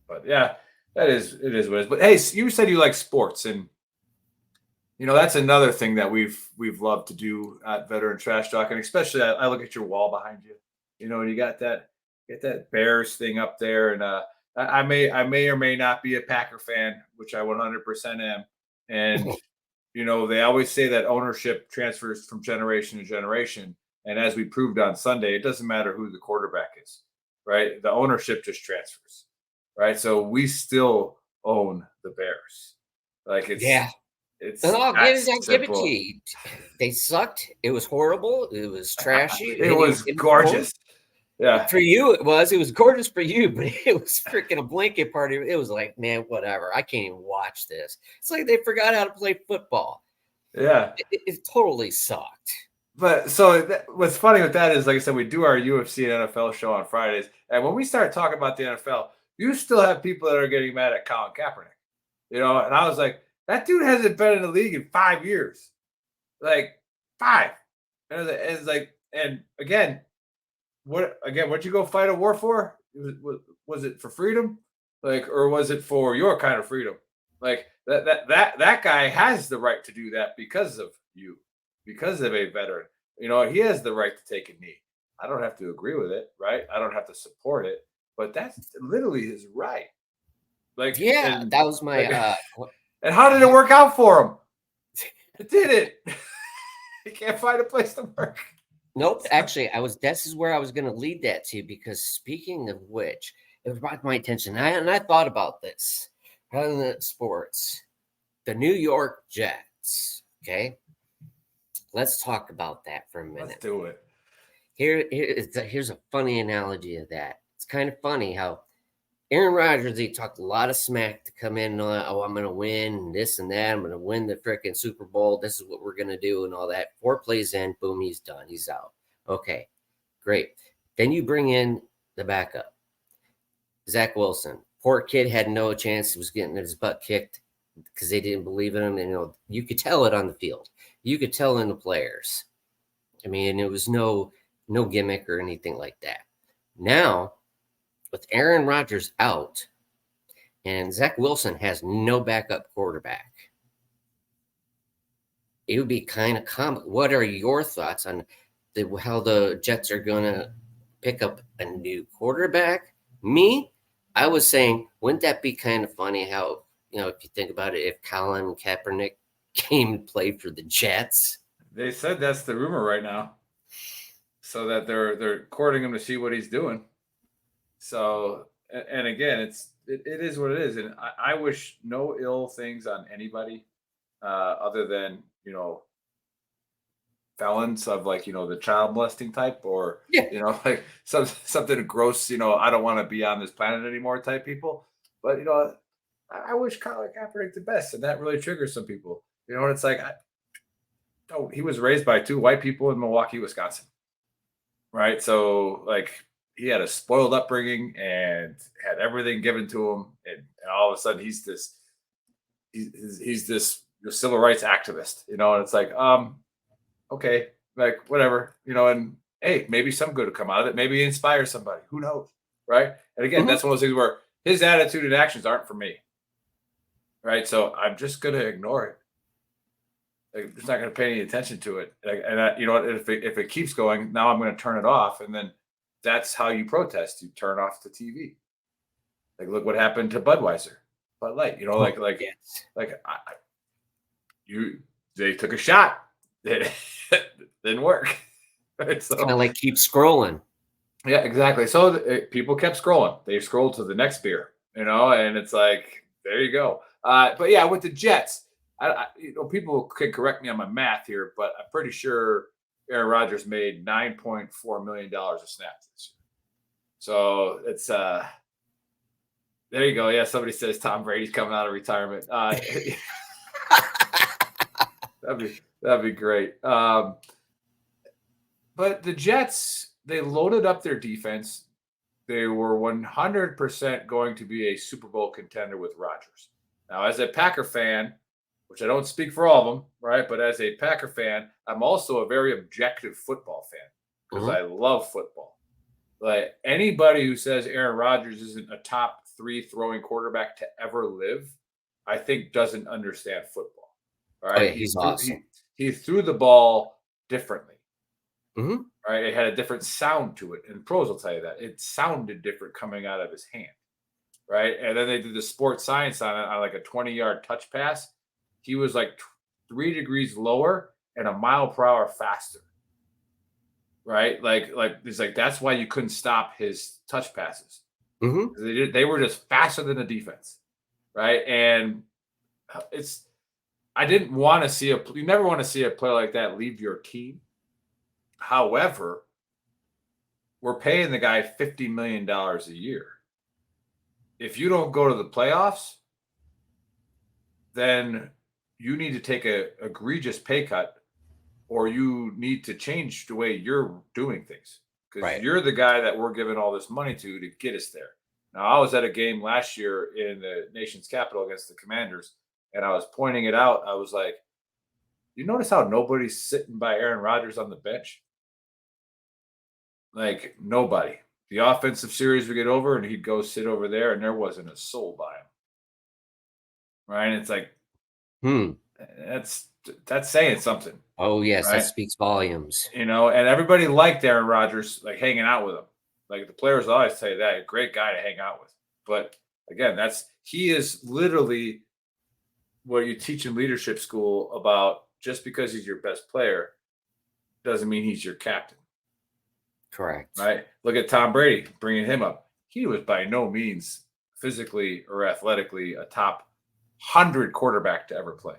but yeah, it is what it is. But hey, you said you like sports, and that's another thing that we've loved to do at Veteran Trash Talk, and especially I look at your wall behind you. And you got that Bears thing up there, and I may or may not be a Packer fan, which I 100% am, and. They always say that ownership transfers from generation to generation. And as we proved on Sunday, it doesn't matter who the quarterback is, right? The ownership just transfers, right? So we still own the Bears. Like, it's and I'll give it to you. They sucked. It was horrible. It was trashy. It was gorgeous. Yeah. For you, it was gorgeous for you, but it was freaking a blanket party. It was like, man, whatever. I can't even watch this. It's like they forgot how to play football. Yeah. It totally sucked. But so what's funny with that is, like I said, we do our UFC and NFL show on Fridays. And when we start talking about the NFL, you still have people that are getting mad at Colin Kaepernick. And I was like, that dude hasn't been in the league in 5 years. Like 5. And it's like, and again, what'd you go fight a war for? Was it for freedom? Like, or was it for your kind of freedom? Like that guy has the right to do that because of you, because of a veteran. He has the right to take a knee. I don't have to agree with it, right? I don't have to support it, but that's literally his right. Like, that was my. and how did it work out for him? It didn't. He can't find a place to work. Nope. Actually, this is where I was going to lead that to, because speaking of which, it brought my attention. And I thought about this in the sports. The New York Jets. Okay. Let's talk about that for a minute. Let's do it. Here's a funny analogy of that. It's kind of funny how Aaron Rodgers, he talked a lot of smack to come in. Oh, I'm going to win this and that. I'm going to win the freaking Super Bowl. This is what we're going to do and all that. 4 plays in, boom, he's done. He's out. Okay, great. Then you bring in the backup, Zach Wilson. Poor kid had no chance. He was getting his butt kicked because they didn't believe in him. And, you could tell it on the field. You could tell in the players. I mean, it was no gimmick or anything like that. Now, with Aaron Rodgers out and Zach Wilson has no backup quarterback, it would be kind of comic. What are your thoughts on how the Jets are going to pick up a new quarterback? Me, I was saying, wouldn't that be kind of funny how, if you think about it, if Colin Kaepernick came and played for the Jets? They said that's the rumor right now. So that they're courting him to see what he's doing. So, and again, it is what it is. And I wish no ill things on anybody other than, felons of the child molesting type or, like something gross, I don't want to be on this planet anymore type people. But, I wish Colin Kaepernick the best. And that really triggers some people. And it's like, he was raised by 2 white people in Milwaukee, Wisconsin. Right. So he had a spoiled upbringing and had everything given to him. And all of a sudden he's this civil rights activist, and it's like, okay, whatever, and hey, maybe some good will come out of it. Maybe inspire somebody, who knows? Right. And again, that's one of those things where his attitude and actions aren't for me. Right. So I'm just going to ignore it. Just not going to pay any attention to it. And if it keeps going, now I'm going to turn it off. And then that's how you protest. You turn off the TV. Look what happened to Budweiser, Bud Light. They took a shot. It didn't work. Right? So, kind of keep scrolling. Yeah, exactly. So people kept scrolling. They scrolled to the next beer, and it's like, there you go. But yeah, with the Jets, people can correct me on my math here, but I'm pretty sure Aaron Rodgers made $9.4 million a snap this year. So it's there you go. Yeah, somebody says Tom Brady's coming out of retirement. That'd be great. But the Jets, they loaded up their defense. They were 100% going to be a Super Bowl contender with Rodgers. Now, as a Packer fan, which I don't speak for all of them, right? But as a Packer fan, I'm also a very objective football fan because I love football. Anybody who says Aaron Rodgers isn't a top 3 throwing quarterback to ever live, I think doesn't understand football. All right. Oh, yeah, he's awesome. He threw the ball differently. Mm-hmm. Right. It had a different sound to it. And pros will tell you that. It sounded different coming out of his hand. Right. And then they did the sports science on it on a 20-yard touch pass. He was 3 degrees lower and a mile per hour faster. Right. That's why you couldn't stop his touch passes. Mm-hmm. They were just faster than the defense. Right. And I didn't want to see you never want to see a player like that leave your team. However, we're paying the guy $50 million a year. If you don't go to the playoffs, then you need to take a egregious pay cut, or you need to change the way you're doing things, because you're the guy that we're giving all this money to get us there. Now, I was at a game last year in the nation's capital against the Commanders, and I was pointing it out. I was like, you notice how nobody's sitting by Aaron Rodgers on the bench? Nobody. The offensive series would get over, and he'd go sit over there, and there wasn't a soul by him. Right? And it's that's saying something. Oh, yes, right? That speaks volumes. And everybody liked Aaron Rodgers, hanging out with him. The players always say that, a great guy to hang out with. But again, he is literally what you teach in leadership school about just because he's your best player doesn't mean he's your captain. Correct. Right? Look at Tom Brady, bringing him up. He was by no means physically or athletically a top 100 quarterback to ever play.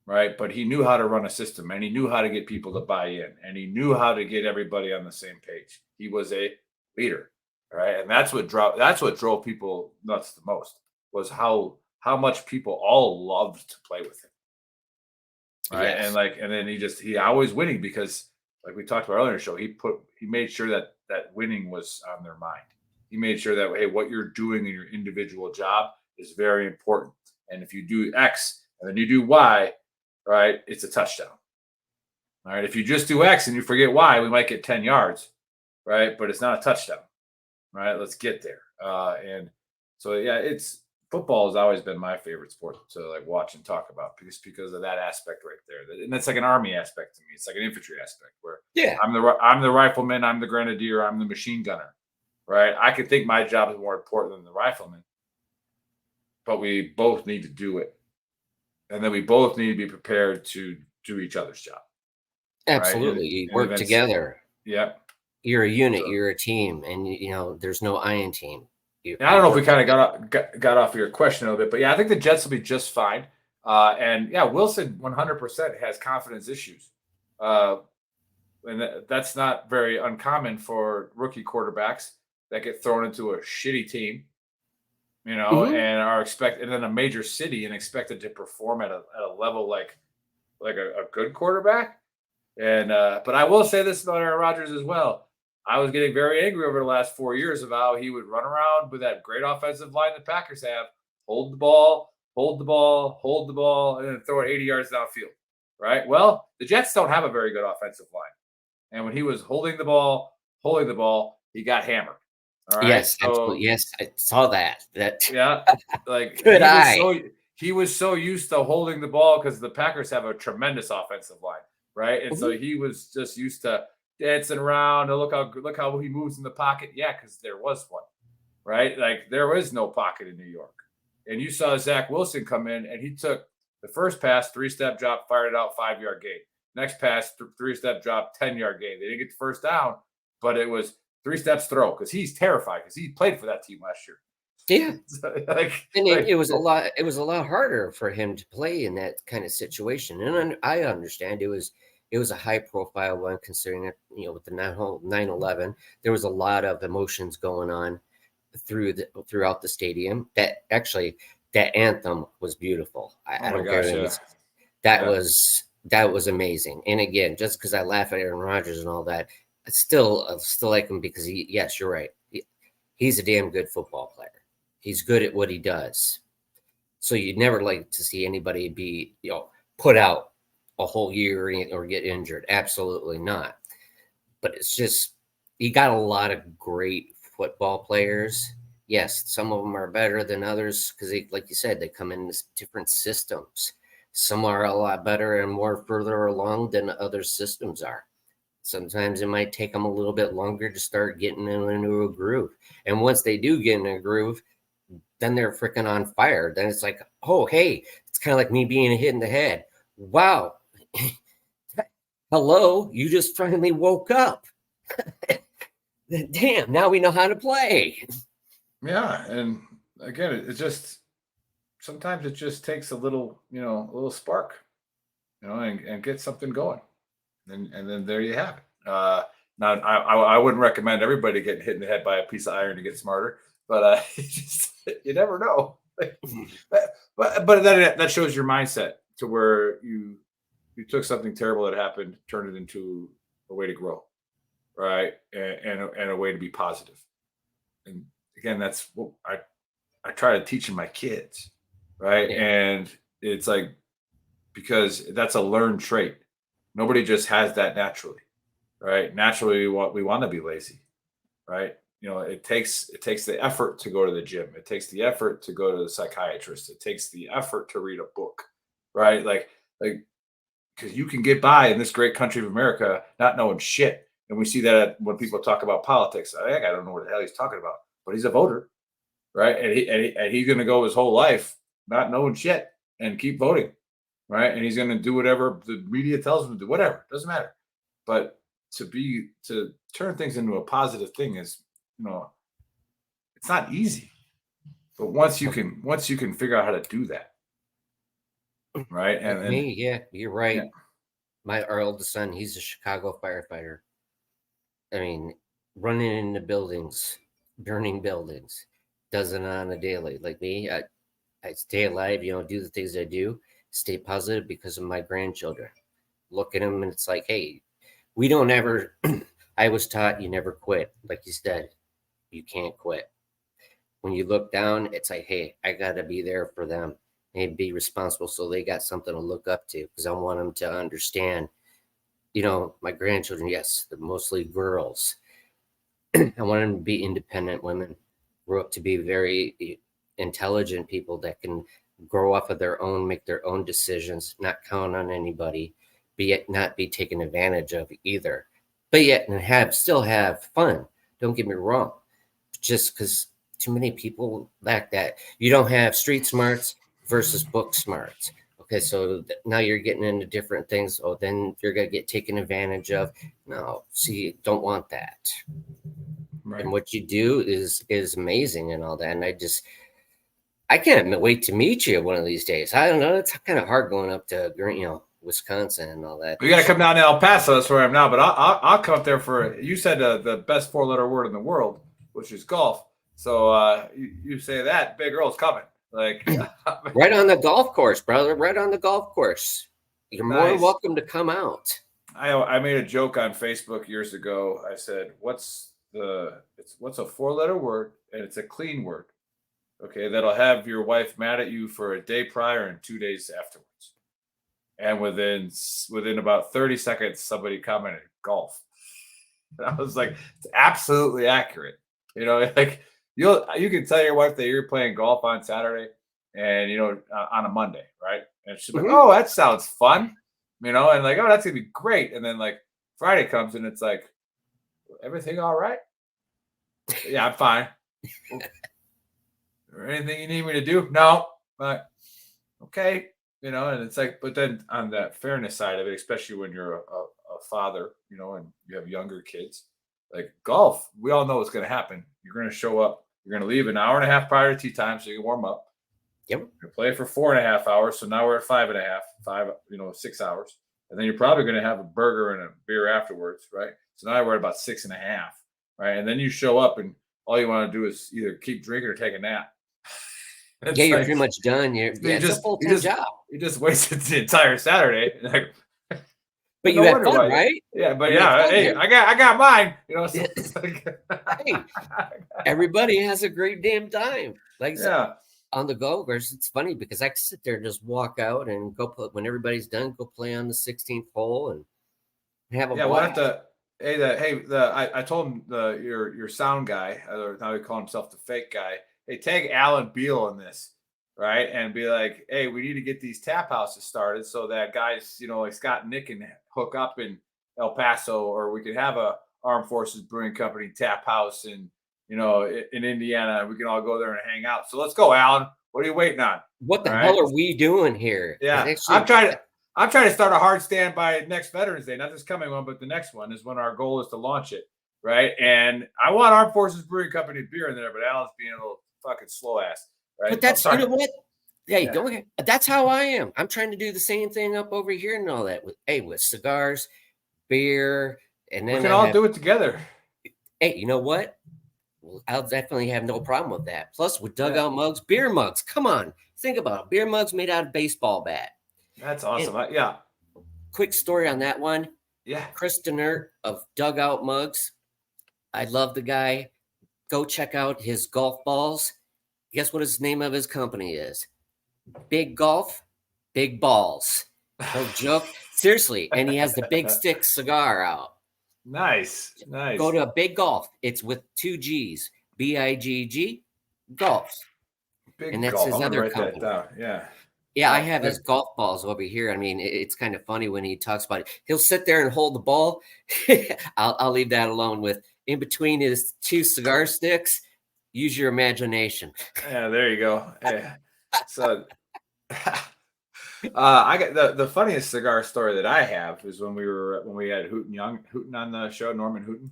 Right? But he knew how to run a system, and he knew how to get people to buy in, and he knew how to get everybody on the same page. He was a leader. Right? And that's what drove people nuts the most, was how much people all loved to play with him. Right. Yes. And then he always winning, because like we talked about earlier in the show, he made sure that winning was on their mind. He made sure that, hey, what you're doing in your individual job is very important. And if you do X and then you do Y, right, it's a touchdown. All right. If you just do X and you forget Y, we might get 10 yards. Right. But it's not a touchdown. Right. Let's get there. And so, yeah, football has always been my favorite sport to like watch and talk about, because of that aspect right there. And that's like an army aspect to me. It's like an infantry aspect where I'm the rifleman, I'm the grenadier, I'm the machine gunner, right? I could think my job is more important than the rifleman, but we both need to do it. And then we both need to be prepared to do each other's job. Absolutely. Right? You work together. Yeah. You're a unit, you're a team, and there's no I in team. I don't know if we kind of got off your question a little bit, but yeah, I think the Jets will be just fine. And yeah, Wilson 100% has confidence issues. And that's not very uncommon for rookie quarterbacks that get thrown into a shitty team, and are expected in a major city and expected to perform at a level like a good quarterback. And but I will say this about Aaron Rodgers as well. I was getting very angry over the last 4 years of how he would run around with that great offensive line the Packers have, hold the ball, and then throw it 80 yards downfield, right? Well, the Jets don't have a very good offensive line. And when he was holding the ball, he got hammered. All right? Yes, absolutely. Yes, I saw that. Yeah, like good eye. He was so used to holding the ball because the Packers have a tremendous offensive line, right? And so he was just used to dancing around and look how he moves in the pocket. Yeah, because there was one, right? Like there was no pocket in New York. And you saw Zach Wilson come in, and he took the first pass, 3-step drop, fired it out, 5-yard gain. Next pass, 3-step drop, 10-yard gain. They didn't get the first down, but it was 3 steps throw, because he's terrified, because he played for that team last year. Yeah, it was a lot. It was a lot harder for him to play in that kind of situation, and I understand it was a high profile one, considering it, with the whole 9/11, there was a lot of emotions going on throughout the stadium. That anthem was beautiful. I don't care. That was amazing. And again, just because I laugh at Aaron Rodgers and all that, I still like him, because yes, you're right. He's a damn good football player. He's good at what he does. So you'd never like to see anybody be, put out a whole year or get injured. Absolutely not. But it's just, you got a lot of great football players. Yes, some of them are better than others because, like you said, they come in different systems. Some are a lot better and more further along than other systems are. Sometimes it might take them a little bit longer to start getting into a groove. And once they do get in a groove, then they're freaking on fire. Then it's like, oh, hey, it's kind of like me being hit in the head. Wow. Hello, you just finally woke up. Damn, now we know how to play. Yeah, and again, it just sometimes it just takes a little spark, and get something going, and then there you have it. Now, I wouldn't recommend everybody getting hit in the head by a piece of iron to get smarter, but you never know. but that shows your mindset to where you took something terrible that happened, turned it into a way to grow, right, and a way to be positive. And again, that's what I try to teach in my kids, right? Yeah. And it's like, because that's a learned trait. Nobody just has that naturally, right? Naturally, we want to be lazy, right? It takes the effort to go to the gym. It takes the effort to go to the psychiatrist. It takes the effort to read a book, right? Like because you can get by in this great country of America not knowing shit. And we see that when people talk about politics. I don't know what the hell he's talking about, but he's a voter, right? And he's going to go his whole life not knowing shit and keep voting, right? And he's going to do whatever the media tells him to do, whatever, doesn't matter. But to turn things into a positive thing is, it's not easy. But once you can figure out how to do that, right? And Me, yeah, you're right. Yeah. Our oldest son, he's a Chicago firefighter. I mean, running into buildings, burning buildings, does it on a daily. Like me, I stay alive, do the things I do, stay positive because of my grandchildren. Look at them and it's like, hey, we don't ever, I was taught you never quit. Like you said, you can't quit. When you look down, it's like, hey, I got to be there for them and be responsible so they got something to look up to, because I want them to understand, my grandchildren, yes, they're mostly girls. I want them to be independent women, grow up to be very intelligent people that can grow off of their own, make their own decisions, not count on anybody, not be taken advantage of either, but yet still have fun. Don't get me wrong. Just because too many people lack that. You don't have street smarts versus book smarts. Okay, so now you're getting into different things. Oh, then you're gonna get taken advantage of. No, see, don't want that. Right. And what you do is amazing and all that. And I can't wait to meet you one of these days. I don't know. It's kind of hard going up to Wisconsin and all that. You got to come down to El Paso. That's where I am now. But I'll come up there for. You said the best 4-letter word in the world, which is golf. So you say that, Big Earl's coming. Like right on the golf course, brother. Right on the golf course. You're nice. More than welcome to come out. I made a joke on Facebook years ago. I said, what's a 4-letter word and it's a clean word? Okay, that'll have your wife mad at you for a day prior and 2 days afterwards. And within about 30 seconds, somebody commented golf. And I was like, it's absolutely accurate. Like you can tell your wife that you're playing golf on Saturday and on a Monday, right? And she's like, oh, that sounds fun. And like, oh, that's gonna be great. And then like Friday comes and it's like, everything all right? Yeah, I'm fine. Or anything you need me to do? No, but okay. And it's like, but then on that fairness side of it, especially when you're a father, and you have younger kids, like golf, we all know what's going to happen. You're going to show up. You're going to leave an hour and a half prior to tee time so you can warm up. Yep. You're going to play for 4.5 hours. So now we're at 5.5, 6 hours. And then you're probably going to have a burger and a beer afterwards, right? So now we're at about 6.5, right? And then you show up and all you want to do is either keep drinking or take a nap. Yeah, you're pretty much done. It's a full-time job. You just wasted the entire Saturday. But you had fun, right? Yeah, but yeah, hey, I got mine. So it's like, hey, everybody has a great damn time. Like on the golf course, it's funny because I can sit there and just walk out and go play, when everybody's done, go play on the 16th hole and have a blast. We'll have to. I told him your sound guy, or now he call himself the fake guy. Hey, tag Alan Beal in this, right? And be like, hey, we need to get these tap houses started so that guys, like Scott and Nick can hook up in El Paso, or we could have a Armed Forces Brewing Company tap house in Indiana. We can all go there and hang out. So let's go, Alan. What are you waiting on? What the hell are we doing here? Yeah, I'm trying to start a hard stand by next Veterans Day, not this coming one, but the next one is when our goal is to launch it, right? And I want Armed Forces Brewing Company beer in there, but Alan's being a little fucking slow ass, right? But that's what. Yeah, go ahead. That's how I am. I'm trying to do the same thing up over here and all that with cigars, beer, and then we can all do it together. Hey, you know what? Well, I'll definitely have no problem with that. Plus, with dugout mugs, beer mugs. Come on, think about it. Beer mugs made out of baseball bat. That's awesome. Quick story on that one. Yeah, Chris Denert of Dugout Mugs. I love the guy. Go check out his golf balls. Guess what his name of his company is? Big Golf, Big Balls. No joke. Seriously. And he has the Big Stick cigar out. Nice. Go to Big Golf. It's with 2 G's. BIGG Golf. And that's his other company. Yeah, I have his golf balls over here. I mean, it's kind of funny when he talks about it. He'll sit there and hold the ball. I'll leave that alone with in between his 2 cigar sticks. Use your imagination. Yeah, there you go. Yeah. So I got the funniest cigar story that I have is when we had Hooten on the show, Norman Hooten,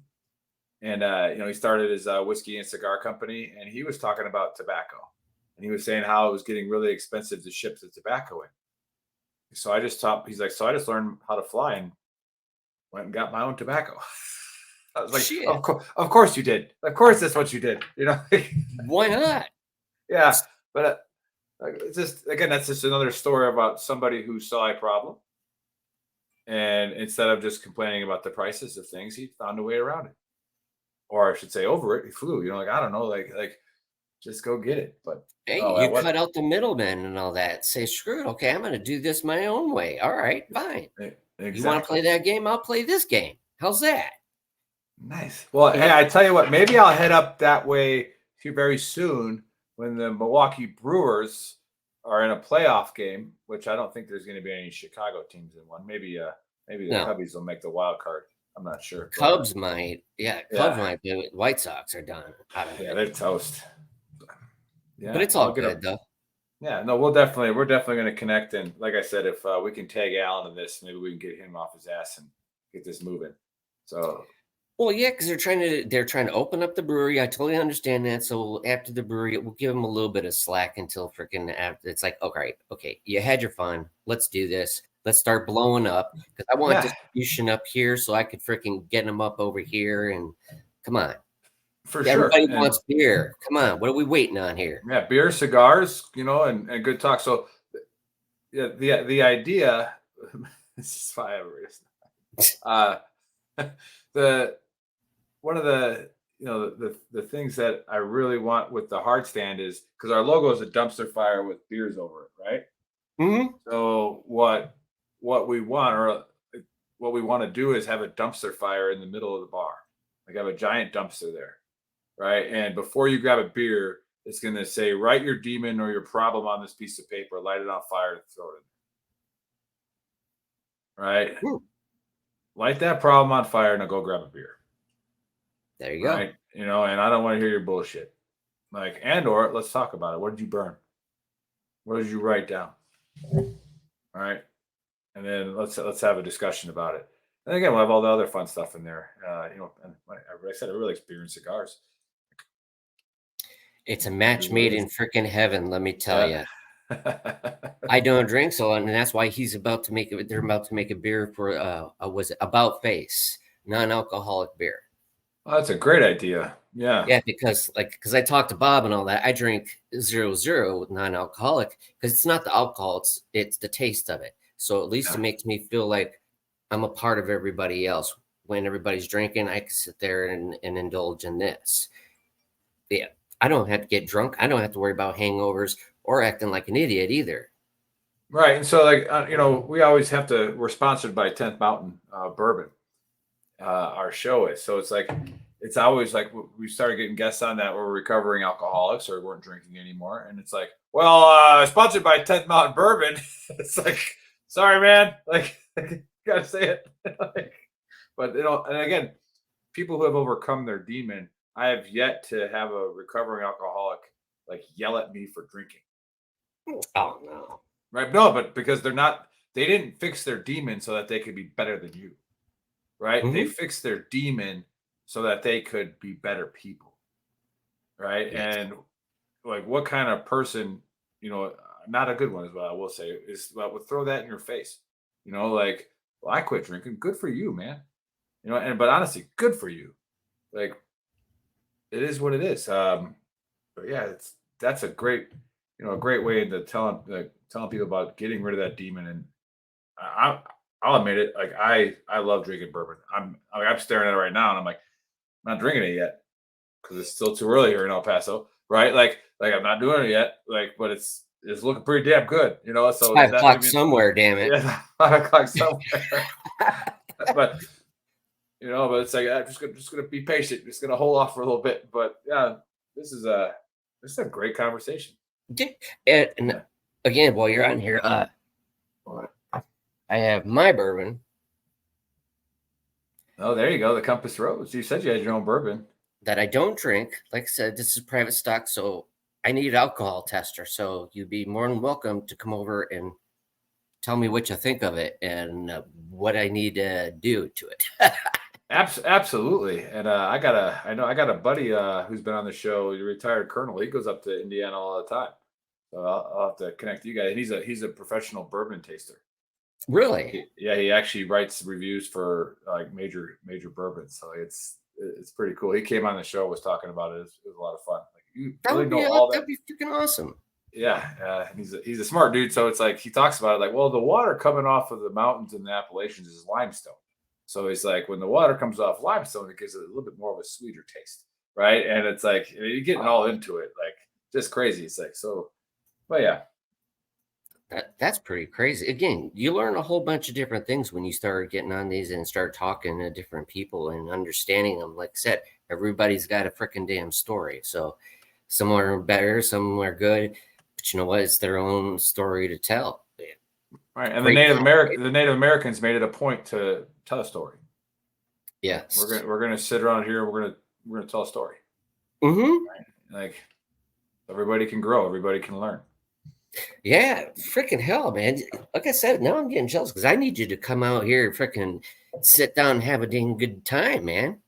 and he started his whiskey and cigar company, and he was talking about tobacco, and he was saying how it was getting really expensive to ship the tobacco in. So I just taught. He's like, so I just learned how to fly and went and got my own tobacco. I was like, Shit. of course you did. Of course that's what you did. Why not? Yeah, but it's just again, that's just another story about somebody who saw a problem, and instead of just complaining about the prices of things, he found a way around it, or I should say, over it. He flew. Like I don't know, like just go get it. But Hey, oh, you what cut out the middleman and all that. Say, screw it. Okay, I'm going to do this my own way. All right, fine. exactly. You want to play that game? I'll play this game. How's that? Nice. Well, hey, I tell you what, maybe I'll head up that way here very soon when the Milwaukee Brewers are in a playoff game, which I don't think there's going to be any Chicago teams in one. Maybe the No. Cubbies will make the wild card. I'm not sure. Cubs might. Yeah, Cubs might do it. White Sox are done. Yeah, they're toast. Yeah, but it's all good though. Yeah, no, we're definitely going to connect, and like I said, if we can tag Alan in this, maybe we can get him off his ass and get this moving. So. Well, yeah, because they're trying to open up the brewery. I totally understand that. So after the brewery, we'll give them a little bit of slack until freaking after. It's like, okay, you had your fun. Let's do this. Let's start blowing up because I want distribution up here so I could freaking get them up over here. And come on, for sure, everybody and wants beer. Come on, what are we waiting on here? Yeah, beer, cigars, and good talk. So, yeah, the idea. This is why one of the the things that I really want with the hard stand is because our logo is a dumpster fire with beers over it, right? Mm-hmm. So what we want to do is have a dumpster fire in the middle of the bar, like have a giant dumpster there, right? And before you grab a beer, it's going to say, write your demon or your problem on this piece of paper, light it on fire, and throw it in. Right? Ooh. Light that problem on fire and then go grab a beer. There you go. Right? And I don't want to hear your bullshit. Or let's talk about it. What did you burn? What did you write down? All right. And then let's have a discussion about it. And again, we'll have all the other fun stuff in there. And like I said, I really like beer and cigars. It's a match made in freaking heaven, let me tell you. I don't drink, and that's why they're about to make a beer for About Face, non-alcoholic beer. Oh, that's a great idea. Yeah, because I talked to Bob and all that. I drink 0.0 non-alcoholic because it's not the alcohol, it's the taste of it. So at least it makes me feel like I'm a part of everybody else. When everybody's drinking, I can sit there and indulge in this. Yeah, I don't have to get drunk. I don't have to worry about hangovers or acting like an idiot either. Right. And so we always we're sponsored by 10th Mountain Bourbon. Our show is. So it's always like we started getting guests on that were recovering alcoholics or weren't drinking anymore. And it's like, well, sponsored by 10th Mountain Bourbon. It's like, sorry, man. Like, you gotta say it. But and again, people who have overcome their demon, I have yet to have a recovering alcoholic yell at me for drinking. Oh no. Right. No, but because they didn't fix their demon so that they could be better than you. Right. Mm-hmm. They fixed their demon so that they could be better people. Right. Yes. And what kind of person, not a good one is what I will say is would throw that in your face. Well, I quit drinking. Good for you, man. But honestly, good for you. It is what it is. But yeah, that's a great, a great way to telling people about getting rid of that demon. And I'll admit it. I love drinking bourbon. I'm staring at it right now, and I'm not drinking it yet because it's still too early here in El Paso, right? I'm not doing it yet. But it's looking pretty damn good, So it's 5 o'clock somewhere, damn it. Yeah, 5 o'clock somewhere. But it's I'm just gonna be patient. Just gonna hold off for a little bit. But yeah, this is a great conversation. And again, while you're on here, I have my bourbon. Oh, there you go. The Compass Rose. You said you had your own bourbon. That I don't drink. Like I said, this is private stock, so I need an alcohol tester. So you'd be more than welcome to come over and tell me what you think of it and what I need to do to it. Absolutely. And I got a buddy who's been on the show, a retired colonel. He goes up to Indiana all the time. So I'll have to connect you guys. And he's a professional bourbon taster. Really? He actually writes reviews for like major bourbons. So it's pretty cool. He came on the show, was talking about it. It was a lot of fun. Like you really know all that. That'd be freaking awesome. Yeah, he's a smart dude. So it's like he talks about it like, well, the water coming off of the mountains in the Appalachians is limestone. So he's like, when the water comes off limestone, it gives it a little bit more of a sweeter taste, right? And it's like you're getting all into it, like just crazy. It's like so, but yeah, that's pretty crazy. Again, you learn a whole bunch of different things when you start getting on these and start talking to different people and understanding them. Like I said, everybody's got a freaking damn story. So some are better, some are good, but you know what? It's their own story to tell. Right, and the Native Americans made it a point to tell a story. Yes, we're gonna sit around here. We're gonna tell a story. Mm-hmm. Right? Like everybody can grow, everybody can learn. Yeah, freaking hell, man! Like I said, now I'm getting jealous because I need you to come out here and freaking sit down and have a dang good time, man.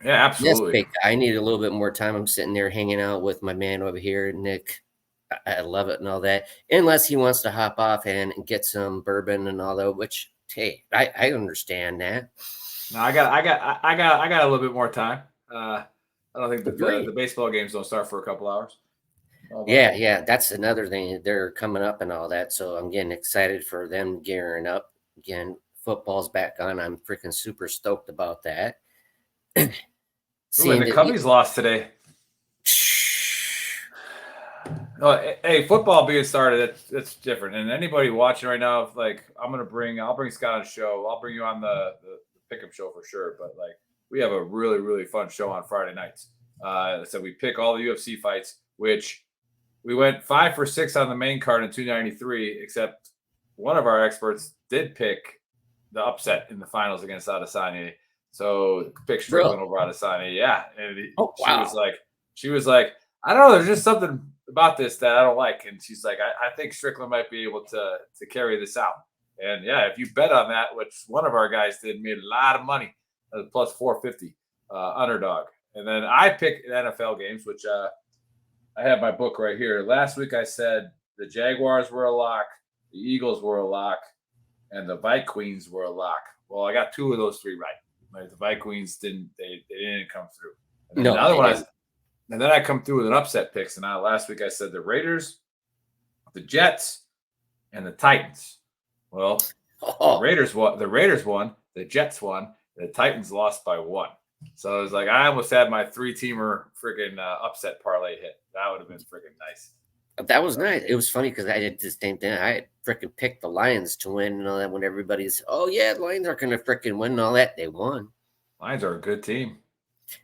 Yeah, absolutely. Yes, I need a little bit more time. I'm sitting there hanging out with my man over here, Nick. I love it and all that, unless he wants to hop off and get some bourbon and all that. Which, hey, I understand that. No, I got a little bit more time. I don't think the baseball games don't start for a couple hours. Yeah, that's another thing. They're coming up and all that, so I'm getting excited for them gearing up. Again, football's back on. I'm freaking super stoked about that. Ooh, and the Cubbies lost today. Oh, hey, football being started, that's different. And anybody watching right now, like I'll bring Scott on the show. I'll bring you on the pickup show for sure. But like we have a really, really fun show on Friday nights. So we pick all the UFC fights, which we went 5 for 6 on the main card in 293, except one of our experts did pick the upset in the finals against Adesanya. So pick Strickland over Adesanya. Yeah. And she was like, I don't know, there's just something about this that I don't like. And she's like, I think Strickland might be able to carry this out. And yeah, if you bet on that, which one of our guys did, made a lot of money, plus 450 underdog. And then I picked NFL games, which I have my book right here. Last week I said the Jaguars were a lock, the Eagles were a lock, and the Vikings were a lock. Well, I got 2 of those 3 right. Like the Vikings didn't come through. And then the other one and then I come through with an upset picks. And last week I said the Raiders, the Jets, and the Titans. Well, the Raiders won, the Jets won, the Titans lost by 1. So it was like I almost had my 3-teamer freaking upset parlay hit. That would have been freaking nice. That was nice. It was funny because I did the same thing. I had freaking picked the Lions to win and all that when everybody's, oh yeah, the Lions are going to freaking win and all that. They won. Lions are a good team.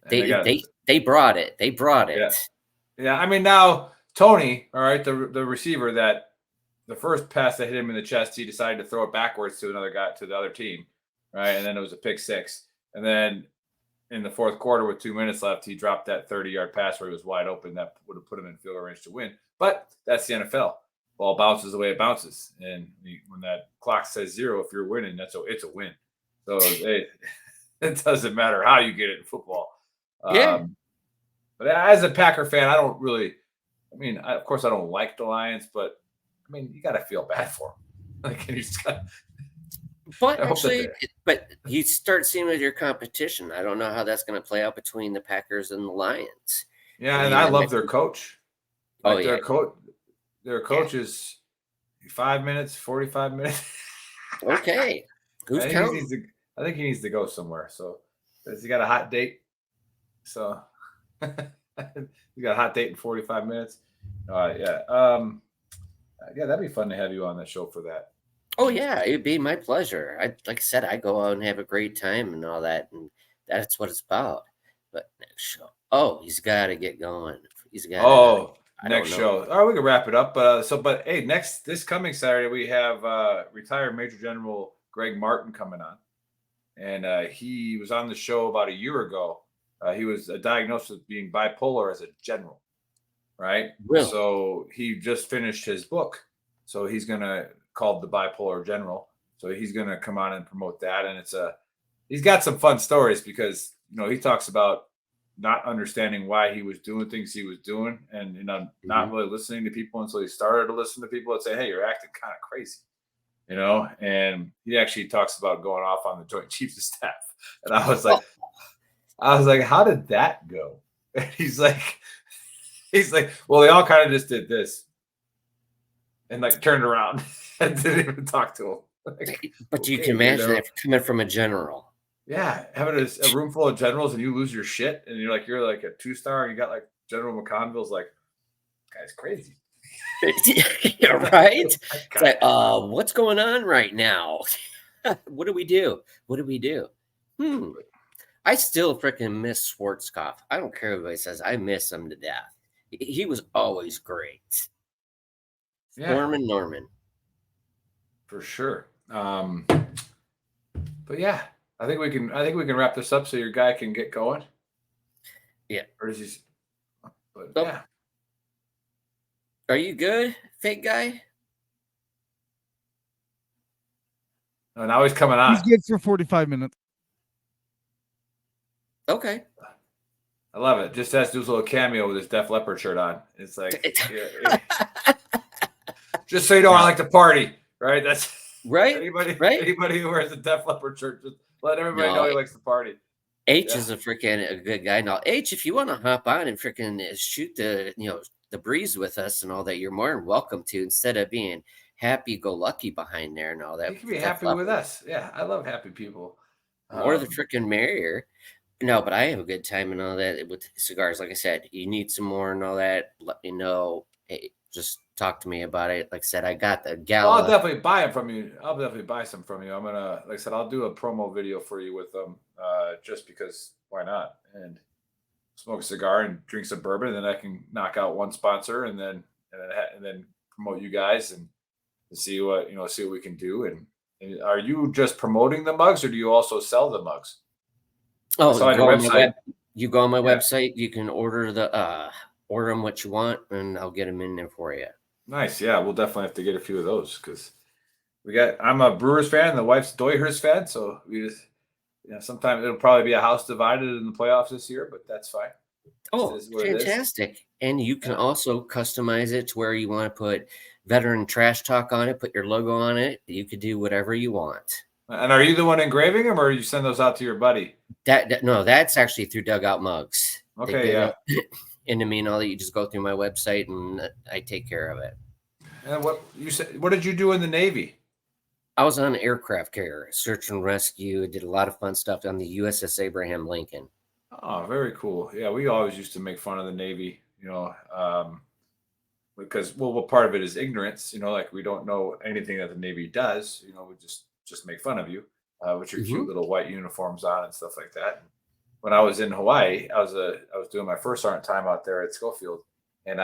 They brought it. They brought it. Yeah. I mean, now Tony, all right, the receiver that the first pass that hit him in the chest, he decided to throw it backwards to another guy, to the other team, right? And then it was a pick 6. And then in the fourth quarter with 2 minutes left, he dropped that 30-yard pass where he was wide open. That would have put him in field goal range to win. But that's the NFL. Ball bounces the way it bounces. And when that clock says 0, if you're winning, it's a win. So it doesn't matter how you get it in football. Yeah. But as a Packer fan, I don't really – of course, I don't like the Lions, but, you got to feel bad for them. Like, you just got – But actually, you start seeing with your competition. I don't know how that's going to play out between the Packers and the Lions. Yeah, and I love their coach. Like their coach is 5 minutes, 45 minutes. Okay. Who's counting? I think he needs to go somewhere. So, has he got a hot date? So, you got a hot date in 45 minutes. Yeah, that'd be fun to have you on the show for that. Oh yeah, it'd be my pleasure. Like I said, I go out and have a great time and all that, and that's what it's about. But next show, he's got to get going. He's got. Next show. All right, we can wrap it up. But hey, this coming Saturday we have retired Major General Greg Martin coming on, and he was on the show about a year ago. He was diagnosed with being bipolar as a general, right? Really? So he just finished his book. So he's gonna called The Bipolar General. So he's going to come on and promote that. And he's got some fun stories because, he talks about not understanding why he was doing things he was doing and, not really listening to people until he started to listen to people and say, hey, you're acting kind of crazy, and he actually talks about going off on the Joint Chiefs of Staff. And I was like, how did that go? And he's like, well, they all kind of just did this and like turned around and didn't even talk to him. Like, but you can imagine that coming from a general. Yeah, having a room full of generals and you lose your shit and you're like a 2-star and you got like General McConville's like, guy's crazy. Yeah, right? It's like, what's going on right now? What do we do? I still freaking miss Schwarzkopf. I don't care if anybody says, I miss him to death. He was always great. Yeah. Norman. For sure. But yeah, I think we can wrap this up so your guy can get going. Yeah. Or does he? But oh. Yeah. Are you good, fake guy? Oh, now he's coming on. He's good for 45 minutes. Okay. I love it. Just has to do his little cameo with his Def Leppard shirt on. It's like, just so you know, I like to party, right? That's right. Anybody who wears a Def Leppard shirt, just let everybody know he likes to party. H is a good guy. Now, H, if you want to hop on and freaking shoot the breeze with us and all that, you're more than welcome to. Instead of being happy-go-lucky behind there and all that, you can be happy with us. Yeah, I love happy people. More the freaking merrier. No, but I have a good time and all that with cigars. Like I said, you need some more and all that, let me know. Hey, just talk to me about it. Like I said, I got the Gala. Well, I'll definitely buy them from you. I'll definitely buy some from you. I'm gonna, like I said, I'll do a promo video for you with them, just because why not? And smoke a cigar and drink some bourbon, and then I can knock out one sponsor, and then promote you guys and see what we can do. And are you just promoting the mugs, or do you also sell the mugs? Oh, you go on my website. You can order them what you want, and I'll get them in there for you. Nice. Yeah, we'll definitely have to get a few of those because I'm a Brewers fan. The wife's Doyers fan, so we just sometimes it'll probably be a house divided in the playoffs this year, but that's fine. Oh, fantastic! And you can also customize it to where you want to put veteran trash talk on it, put your logo on it. You could do whatever you want. And are you the one engraving them, or you send those out to your buddy? No, that's actually through Dugout Mugs. Okay, yeah. And I mean, all that, you just go through my website and I take care of it. And what did you do in the Navy? I was on an aircraft carrier, search and rescue. Did a lot of fun stuff on the USS Abraham Lincoln. Oh, very cool. Yeah, we always used to make fun of the Navy, because what part of it is ignorance, like we don't know anything that the Navy does. We just make fun of you with your cute little white uniforms on and stuff like that. When I was in Hawaii, I was doing my first sergeant time out there at Schofield, and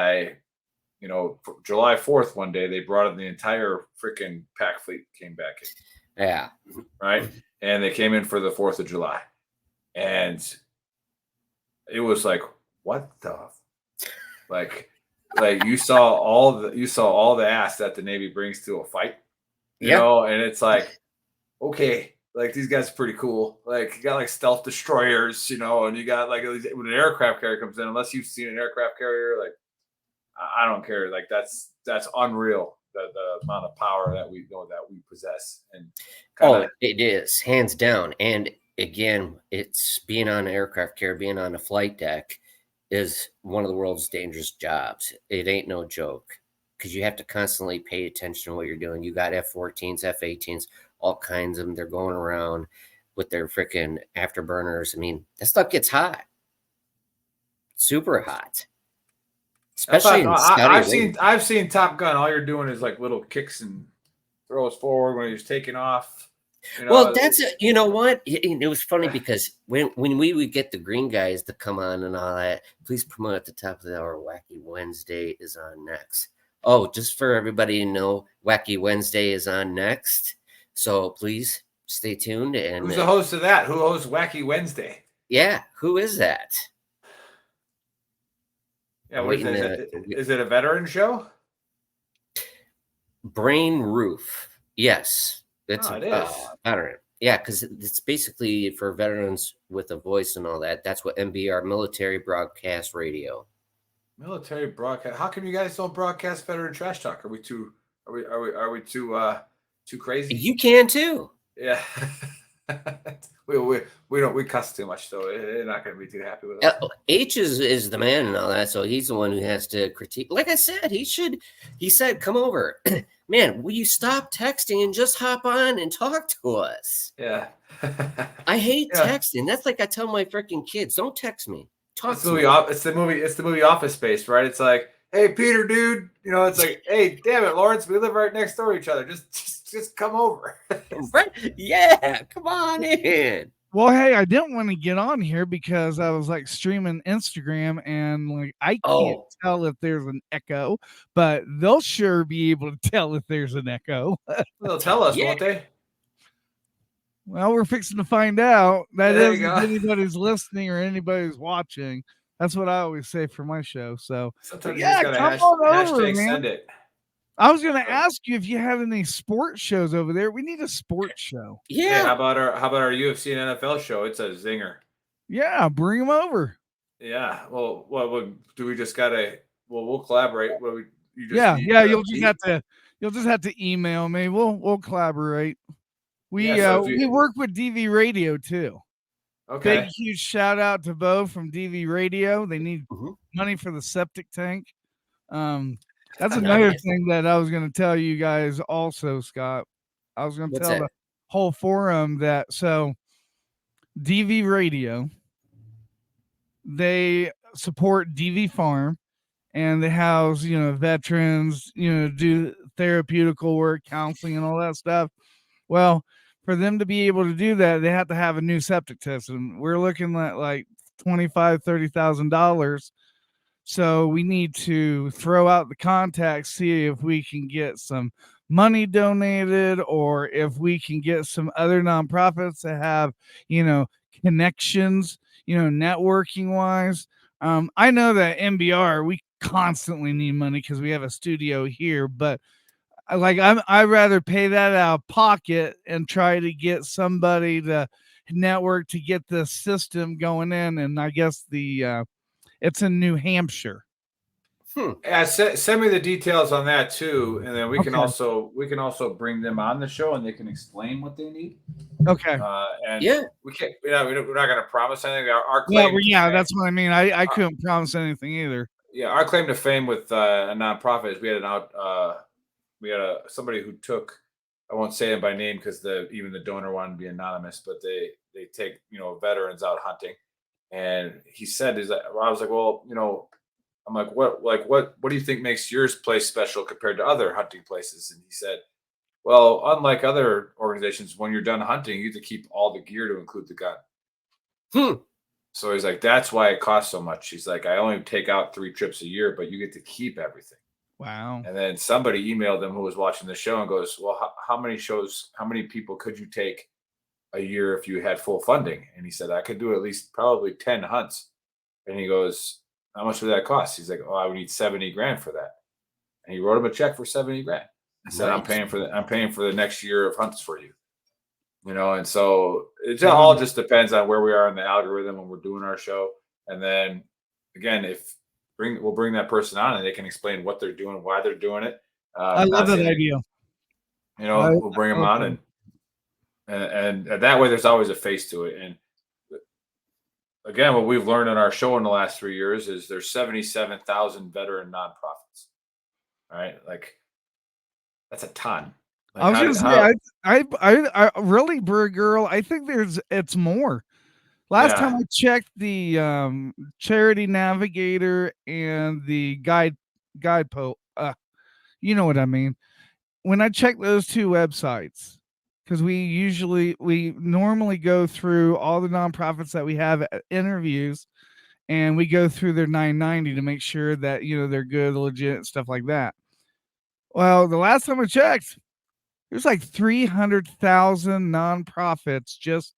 July 4th one day they brought in the entire freaking pack fleet came back in. Yeah. Right. And they came in for the 4th of July, and it was like, what the, like you saw all the ass that the Navy brings to a fight, and it's like, okay. Like these guys are pretty cool. Like you got like stealth destroyers, and you got like when an aircraft carrier comes in, unless you've seen an aircraft carrier, like I don't care. Like that's unreal. The amount of power that we possess. And it is hands down. And again, it's being on an aircraft carrier, being on a flight deck is one of the world's dangerous jobs. It ain't no joke because you have to constantly pay attention to what you're doing. You got F-14s, F-18s. All kinds of them. They're going around with their freaking afterburners. I mean, that stuff gets hot, super hot. Especially I've seen Top Gun. All you're doing is like little kicks and throws forward when he's taking off. Well, that's you know what? It was funny because when we would get the green guys to come on and all that, please promote at the top of the hour. Wacky Wednesday is on next. Oh, just for everybody to know, Wacky Wednesday is on next. So please stay tuned. And who's the host of that? Who hosts Wacky Wednesday? Yeah, who is that? Yeah, is it a veteran show? Brain Roof. Yes, it's Oh, it is. veteran. Yeah, because it's basically for veterans with a voice and all that. That's what MBR, Military Broadcast Radio. Military broadcast. How come you guys don't broadcast better than Trash Talk? Are we too? Are we too crazy? You can too. Yeah. we cuss too much, so they're not going to be too happy with us. H is the man and all that, so he's the one who has to critique. Like I said, he said, come over. Man, will you stop texting and just hop on and talk to us? Yeah. I hate texting. That's like I tell my freaking kids, don't text me. Talk to me. It's the movie Office Space, right? It's like, hey, Peter, dude. It's like, hey, damn it, Lawrence, we live right next door to each other. Just come over. Right? Yeah, come on in. Well, hey, I didn't want to get on here because I was like streaming Instagram and like I can't tell if there's an echo, but they'll sure be able to tell if there's an echo. They'll tell us, won't they? Well, we're fixing to find out. That is, if go. anybody's listening or anybody's watching. That's what I always say for my show. So, sometimes yeah, you just come on over, hashtag man. send it. I was going to ask you if you have any sports shows over there. We need a sports show. Yeah. How about our UFC and NFL show? It's a zinger. Yeah, bring them over. Yeah. Well, what do we just gotta? Well, we'll collaborate. You'll just have to email me. We'll collaborate. We work with DV Radio too. Okay. Big huge shout out to Bo from DV Radio. They need money for the septic tank. That's another thing that I was going to tell you guys also, Scott. I was going to tell the whole forum that DV Radio, they support DV Farm and they house, veterans, do therapeutical work, counseling and all that stuff. Well, for them to be able to do that, they have to have a new septic system. We're looking at like $25,000-$30,000. So we need to throw out the contacts, see if we can get some money donated or if we can get some other nonprofits that have, connections, networking wise. I know that MBR, we constantly need money because we have a studio here, but I'd rather pay that out of pocket and try to get somebody to network to get the system going in. And I guess it's in New Hampshire. Yeah, send me the details on that too, and then we can also bring them on the show and they can explain what they need. Okay. We can't. We're not going to promise anything. Our claim. Yeah, that's what I mean. I couldn't promise anything either. Yeah, our claim to fame with a nonprofit is we had somebody who took. I won't say it by name because even the donor wanted to be anonymous, but they take veterans out hunting. And he said, I was like, well, I'm like, what do you think makes yours place special compared to other hunting places? And he said, well, unlike other organizations, when you're done hunting, you get to keep all the gear to include the gun. So he's like, that's why it costs so much. He's like, I only take out 3 trips a year, but you get to keep everything. Wow. And then somebody emailed them who was watching the show and goes, well, how many people could you take a year if you had full funding? And he said, I could do at least probably 10 hunts. And he goes, how much would that cost? He's like, oh, I would need $70,000 for that. And he wrote him a check for $70,000. I said, I'm paying for the next year of hunts for you. And so it all just depends on where we are in the algorithm when we're doing our show. And then again, we'll bring that person on and they can explain what they're doing, why they're doing it. I love that idea. We'll bring them on and that way there's always a face to it. And again, what we've learned in our show in the last 3 years is there's 77,000 veteran nonprofits. All right. Like that's a ton. I was going to say, I really, Bird Girl, I think it's more. Last time I checked the Charity Navigator and the Guidepost, you know what I mean? When I check those 2 websites, because we normally go through all the nonprofits that we have at interviews and we go through their 990 to make sure that, they're good, legit, stuff like that. Well, the last time I checked, there's like 300,000 nonprofits just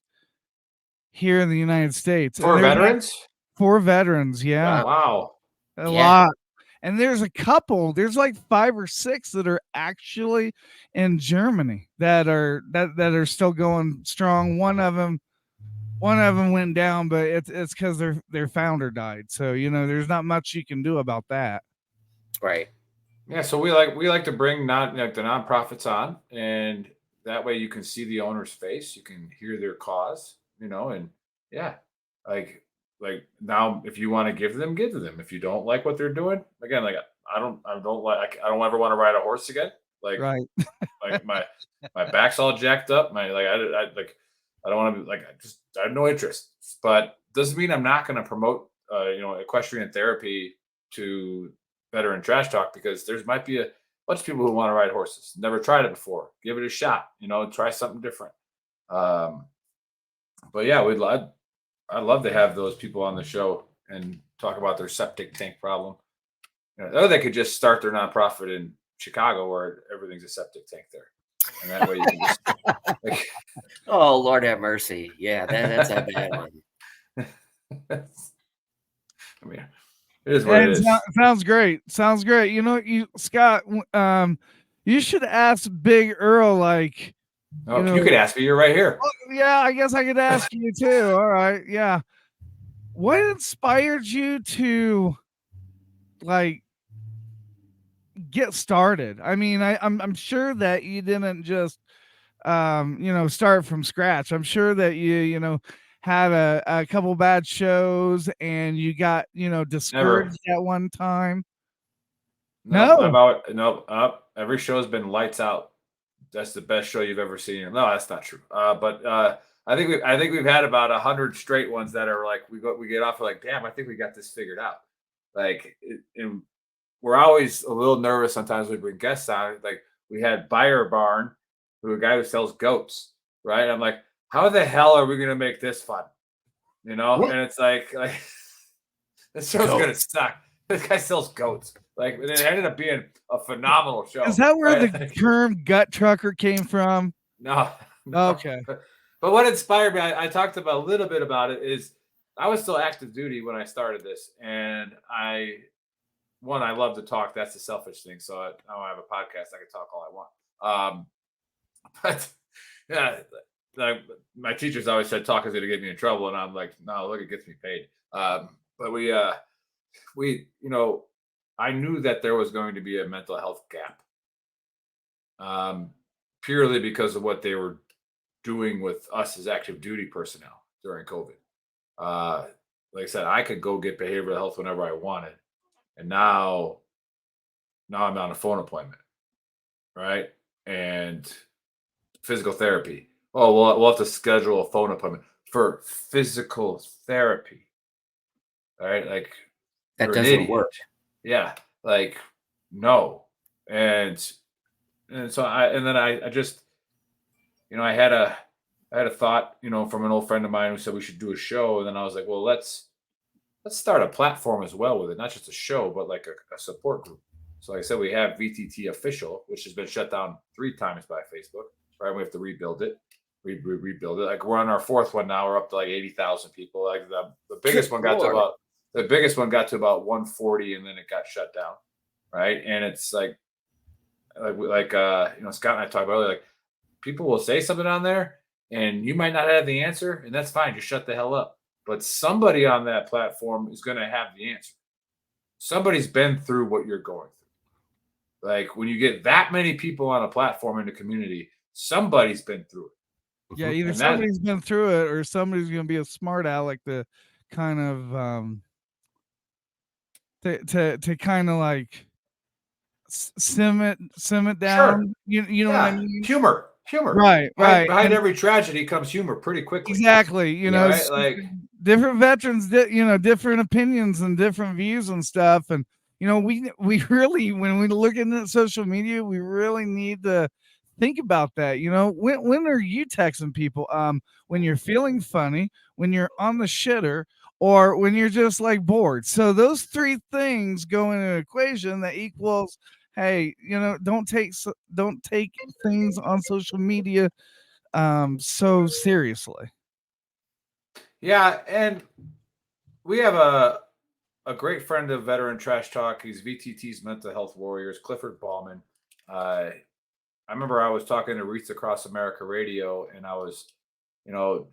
here in the United States. For veterans? For veterans, yeah. Wow. A lot. And there's like 5 or 6 that are actually in Germany that are still going strong. One of them went down, but it's because their founder died. So there's not much you can do about that. Right. Yeah, so we like to bring the nonprofits on, and that way you can see the owner's face, you can hear their cause, and yeah, like now if you want to give to them. If you don't like what they're doing, again, like I don't ever want to ride a horse again. Like Right. like my back's all jacked up. I don't want to be I have no interest, but doesn't mean I'm not going to promote equestrian therapy to veteran trash talk, because there's might be a bunch of people who want to ride horses, never tried it before. Give it a shot, try something different. But yeah, I'd love to have those people on the show and talk about their septic tank problem. Or they could just start their nonprofit in Chicago where everything's a septic tank there. And that way you can just oh, Lord have mercy. Yeah, that's a bad one. I mean, it is what it is. Sounds great. Scott, you should ask Big Earl, like, you could ask me. You're right here. Yeah, I guess I could ask you too. All right. Yeah. What inspired you to get started? I mean, I'm sure that you didn't just start from scratch. I'm sure that you had a couple bad shows and you got discouraged at one time. No. Every show has been lights out. That's the best show you've ever seen. No, that's not true. But I think we've had about 100 straight ones that are like we get off like, damn, I think we got this figured out. And we're always a little nervous sometimes when we bring guests on. Like we had Buyer Barn, a guy who sells goats, right? I'm like, how the hell are we gonna make this fun? And it's like this show's gonna suck. This guy sells goats. And it ended up being a phenomenal show. Is that where the term gut trucker came from? No. Okay. But what inspired me, I talked about a little bit about it, is I was still active duty when I started this. And I love to talk. That's the selfish thing. So now I have a podcast. I can talk all I want. But yeah, my teachers always said talk is going to get me in trouble. And I'm like, no, look, it gets me paid. But we I knew that there was going to be a mental health gap, purely because of what they were doing with us as active duty personnel during COVID. Like I said, I could go get behavioral health whenever I wanted, and now I'm on a phone appointment, right? And physical therapy. Oh, we'll have to schedule a phone appointment for physical therapy, right? Like that doesn't work. Yeah, no. And so I just I had a thought from an old friend of mine who said we should do a show, and then I was like, well, let's start a platform as well with it, not just a show, but like a support group. So like I said, we have VTT Official, which has been shut down 3 times by Facebook, right? We have to rebuild it. Rebuild it. Like we're on our 4th one now. We're up to like 80,000 people. Like the biggest one got to about. The biggest one got to about 140, and then it got shut down, right? And it's like Scott and I talked about earlier, like people will say something on there, and you might not have the answer, and that's fine. Just shut the hell up. But somebody on that platform is going to have the answer. Somebody's been through what you're going through. Like when you get that many people on a platform in the community, somebody's been through it. Yeah, either somebody's been through it, or somebody's going to be a smart aleck to kind of to kind of like sim it down. Sure. You know what I mean? Humor. Right. Behind every tragedy comes humor pretty quickly. Exactly. Right? Like different veterans, different opinions and different views and stuff. And we really, when we look into social media, we really need to think about that. When are you texting people? When you're feeling funny, when you're on the shitter, or when you're just like bored. So those 3 things go in an equation that equals, hey, don't take things on social media so seriously. Yeah, and we have a a great friend of Veteran Trash Talk. He's VTT's Mental Health Warriors, Clifford Ballman. I remember I was talking to Reach Across America Radio, and I was,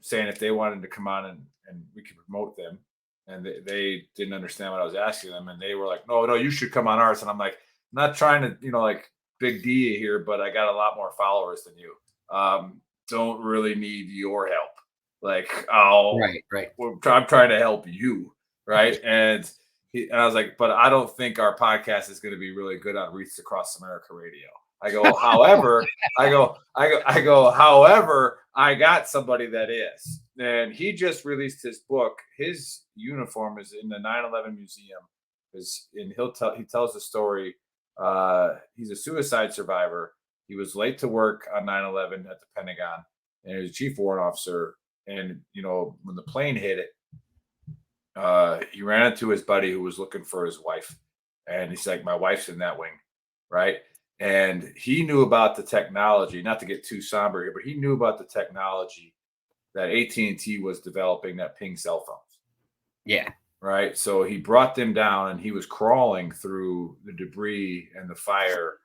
saying if they wanted to come on and we could promote them. And they didn't understand what I was asking them. And they were like, no, you should come on ours. And I'm like, I'm not trying to, like big D here, but I got a lot more followers than you. Don't really need your help. Like, Right. I'm trying to help you. Right. And I was like, but I don't think our podcast is going to be really good on Reach Across America Radio. I go, however, however, I got somebody that is. And he just released his book. His uniform is in the 9/11 museum. He tells the story. He's a suicide survivor. He was late to work on 9/11 at the Pentagon, and he was a chief warrant officer. And when the plane hit it, he ran into his buddy who was looking for his wife, and he's like, "My wife's in that wing," right? And he knew about the technology. Not to get too somber here, but he knew about the technology that AT&T was developing that ping cell phones. Yeah. Right. So he brought them down, and he was crawling through the debris and the fire,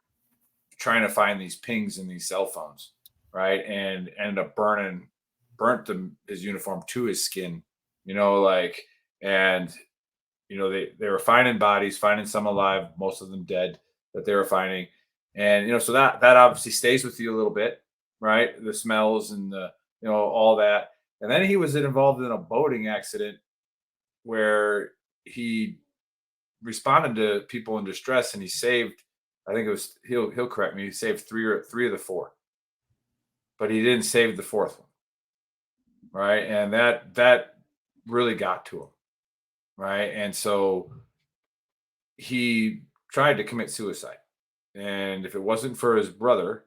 trying to find these pings in these cell phones. Right. And ended up burnt his uniform to his skin, and they were finding bodies, finding some alive, most of them dead that they were finding. And, so that obviously stays with you a little bit, right? The smells and all that. And then he was involved in a boating accident where he responded to people in distress, and he saved, I think it was, he'll correct me, he saved three of the four, but he didn't save the fourth one. Right. And that really got to him. Right. And so he tried to commit suicide. And if it wasn't for his brother,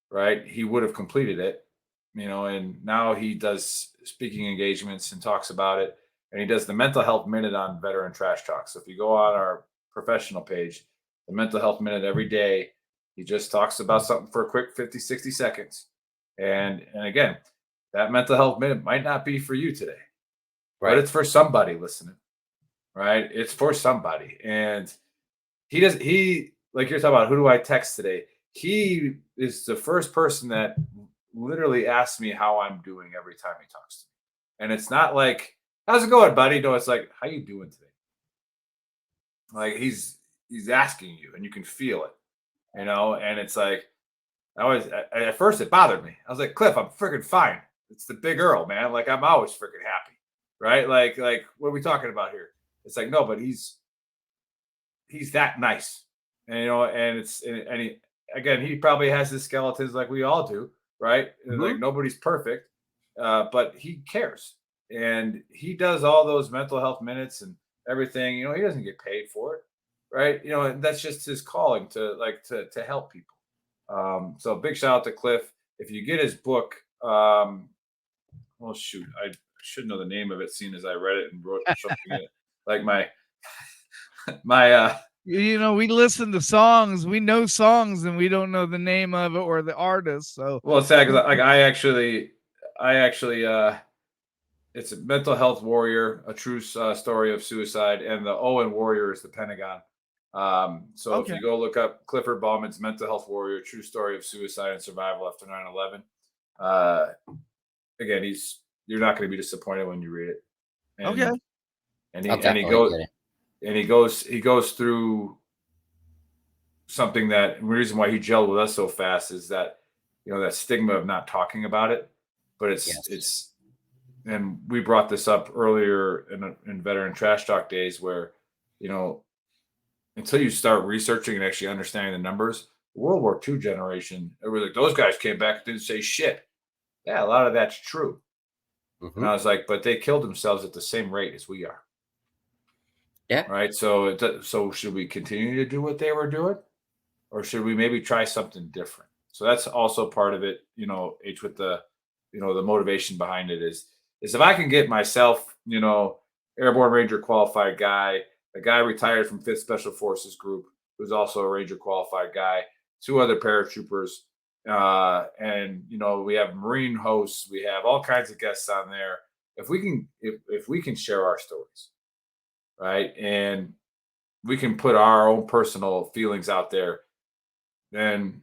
right, he would have completed it, and now he does speaking engagements and talks about it. And he does the Mental Health Minute on Veteran Trash Talk. So if you go on our professional page, the Mental Health Minute every day, he just talks about something for a quick 50, 60 seconds. And again, that Mental Health Minute might not be for you today, right, but it's for somebody listening, right? It's for somebody. And he like you're talking about, who do I text today? He is the first person that literally asks me how I'm doing every time he talks to me. And it's not like, how's it going, buddy? No, it's like, how you doing today? Like he's asking you, and you can feel it, and it's like, at first it bothered me. I was like, Cliff, I'm freaking fine. It's the Big Earl, man. Like, I'm always freaking happy. Right. Like, what are we talking about here? It's like, no, but he's that nice. And, he probably has his skeletons like we all do. Right. Mm-hmm. Like, nobody's perfect, but he cares. And he does all those mental health minutes and everything. He doesn't get paid for it. Right. And that's just his calling to help people. So big shout out to Cliff. If you get his book, well, shoot, I should know the name of it, seeing as I read it and wrote something in it. Like we listen to songs, we know songs, and we don't know the name of it or the artist. So, well, it's sad because I actually, it's a Mental Health Warrior, a true story of suicide, and the Owen Warrior is the Pentagon. So okay. If you go look up Clifford Ballman's Mental Health Warrior, true story of suicide and survival after 9/11. Again, you're not going to be disappointed when you read it. And, and he goes through something that the reason why he gelled with us so fast is that, that stigma of not talking about it, but it's, and we brought this up earlier in Veteran Trash Talk days where, until you start researching and actually understanding the numbers, the World War II generation, it was like, those guys came back and didn't say shit. Yeah, a lot of that's true. Mm-hmm. And I was like, but they killed themselves at the same rate as we are. Yeah. Right. So should we continue to do what they were doing, or should we maybe try something different? So that's also part of it, H, with the, the motivation behind it is if I can get myself, Airborne Ranger qualified guy, a guy retired from 5th Special Forces Group, who's also a Ranger qualified guy, 2 other paratroopers, and we have Marine hosts, we have all kinds of guests on there. If we can share our stories, right? And we can put our own personal feelings out there. And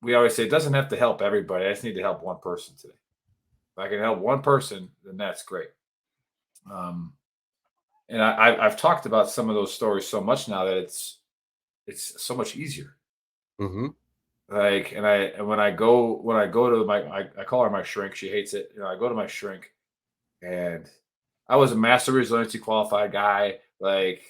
we always say it doesn't have to help everybody. I just need to help one person today. If I can help one person, then that's great. And I've talked about some of those stories so much now that it's so much easier. Mm-hmm. Like, and when I go to I call her my shrink. She hates it. I go to my shrink, and I was a master resiliency qualified guy, like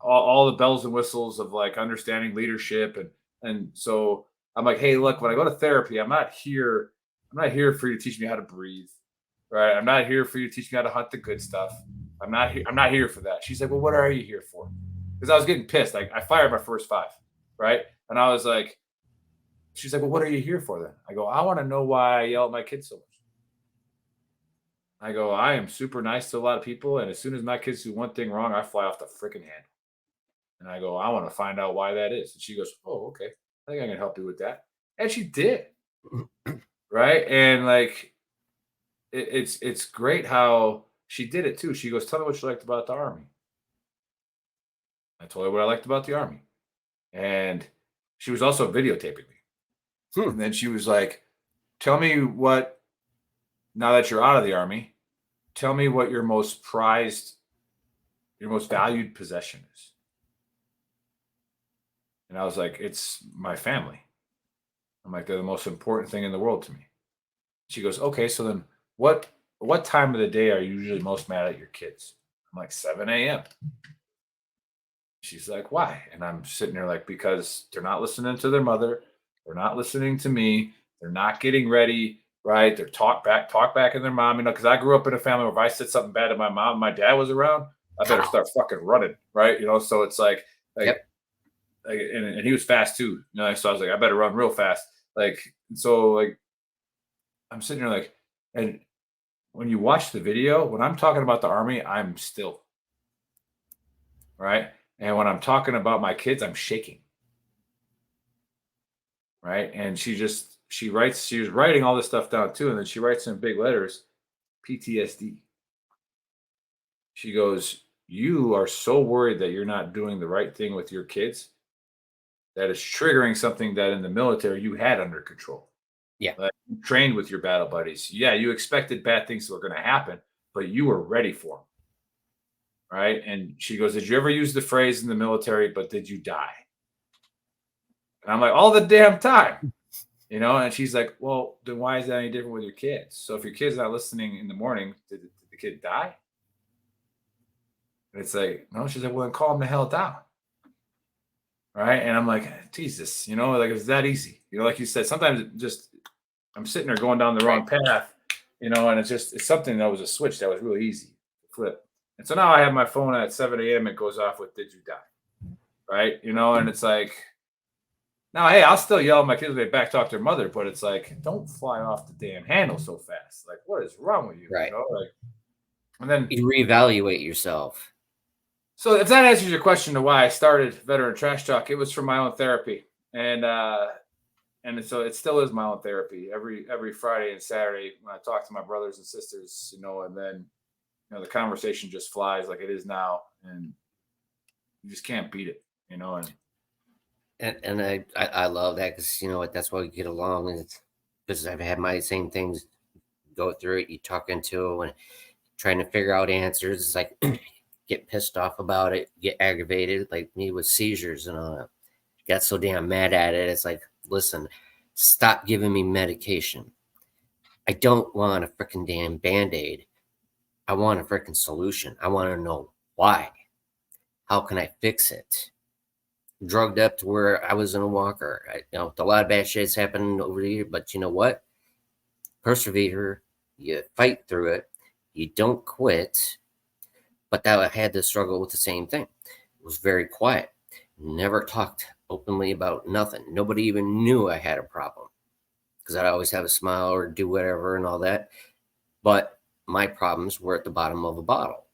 all the bells and whistles of like understanding leadership, and so I'm like, hey, look, when I go to therapy, I'm not here for you to teach me how to breathe, right? I'm not here for you to teach me how to hunt the good stuff. I'm not here for that. She's like, well, what are you here for? Because I was getting pissed. Like, I fired my first 5, right? And I was like, she's like, well, what are you here for then? I go, I want to know why I yell at my kids so much. I go, I am super nice to a lot of people, and as soon as my kids do one thing wrong, I fly off the freaking handle. And I go, I want to find out why that is. And she goes, oh, okay. I think I can help you with that. And she did. Right. And like, it's great how she did it too. She goes, tell me what you liked about the Army. I told her what I liked about the Army. And she was also videotaping me. And then she was like, tell me what, now that you're out of the Army, tell me what your most prized, your most valued possession is. And I was like, it's my family. I'm like, they're the most important thing in the world to me. She goes, okay, so then what time of the day are you usually most mad at your kids? I'm like, 7 a.m. She's like, why? And I'm sitting there like, because they're not listening to their mother. They're not listening to me. They're not getting ready, right? They're talk back in their mom, because I grew up in a family where if I said something bad to my mom, my dad was around, I better start fucking running, right? So it's like yep. And he was fast too, so I was like, I better run real fast. So I'm sitting there like, and when you watch the video, when I'm talking about the Army, I'm still, right? And when I'm talking about my kids, I'm shaking. Right. And she was writing all this stuff down too. And then she writes in big letters, PTSD. She goes, you are so worried that you're not doing the right thing with your kids that is triggering something that in the military you had under control. Yeah. You trained with your battle buddies. Yeah. You expected bad things were going to happen, but you were ready for them. Right. And she goes, did you ever use the phrase in the military, but did you die? And I'm like, all the damn time, and she's like, well, then why is that any different with your kids? So if your kid's not listening in the morning, did the kid die? And it's like, no, she's like, well, then calm the hell down. Right. And I'm like, Jesus, like it's that easy. Like you said, sometimes I'm sitting there going down the wrong path, and it's something that was a switch that was really easy to flip. And so now I have my phone at 7 a.m. It goes off with, did you die? Right. And it's like, now, hey, I'll still yell at my kids when they back talk their mother, but it's like, don't fly off the damn handle so fast. Like, what is wrong with you? Right. And then you reevaluate yourself. So if that answers your question to why I started Veteran Trash Talk, it was for my own therapy, and so it still is my own therapy. Every Friday and Saturday when I talk to my brothers and sisters, and then the conversation just flies like it is now, and you just can't beat it, And I love that because that's why we get along. Because I've had my same things go through it. You talk into and trying to figure out answers. It's like get pissed off about it, get aggravated, like me with seizures and all that. Got so damn mad at it. It's like, listen, stop giving me medication. I don't want a freaking damn Band-Aid. I want a freaking solution. I want to know why. How can I fix it? Drugged up to where I was in a walker. A lot of bad shit's happened over the year, but you know what? Persevere. You fight through it. You don't quit. But I had to struggle with the same thing. It was very quiet. Never talked openly about nothing. Nobody even knew I had a problem because I'd always have a smile or do whatever and all that. But my problems were at the bottom of a bottle.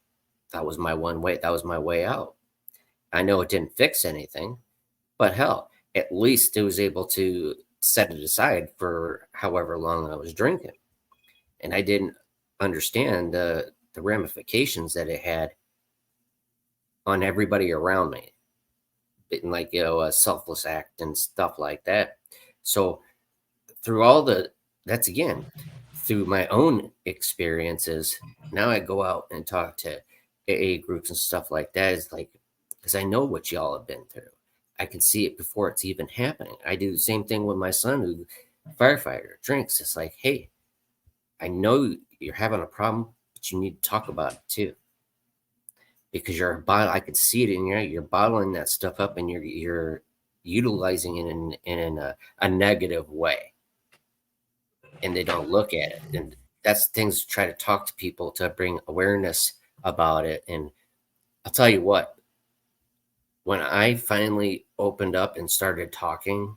That was my one way. That was my way out. I know it didn't fix anything, but hell, at least it was able to set it aside for however long I was drinking. And I didn't understand the ramifications that it had on everybody around me, in like, a selfless act and stuff like that. So through all that's again, through my own experiences, now I go out and talk to AA groups and stuff like that. Is like, because I know what y'all have been through. I can see it before it's even happening. I do the same thing with my son, who firefighter, drinks. It's like, hey, I know you're having a problem, but you need to talk about it too, because I could see it in you're bottling that stuff up, and you're utilizing it in a negative way, and they don't look at it. And that's things to try to talk to people to bring awareness about it. And I'll tell you what, when I finally opened up and started talking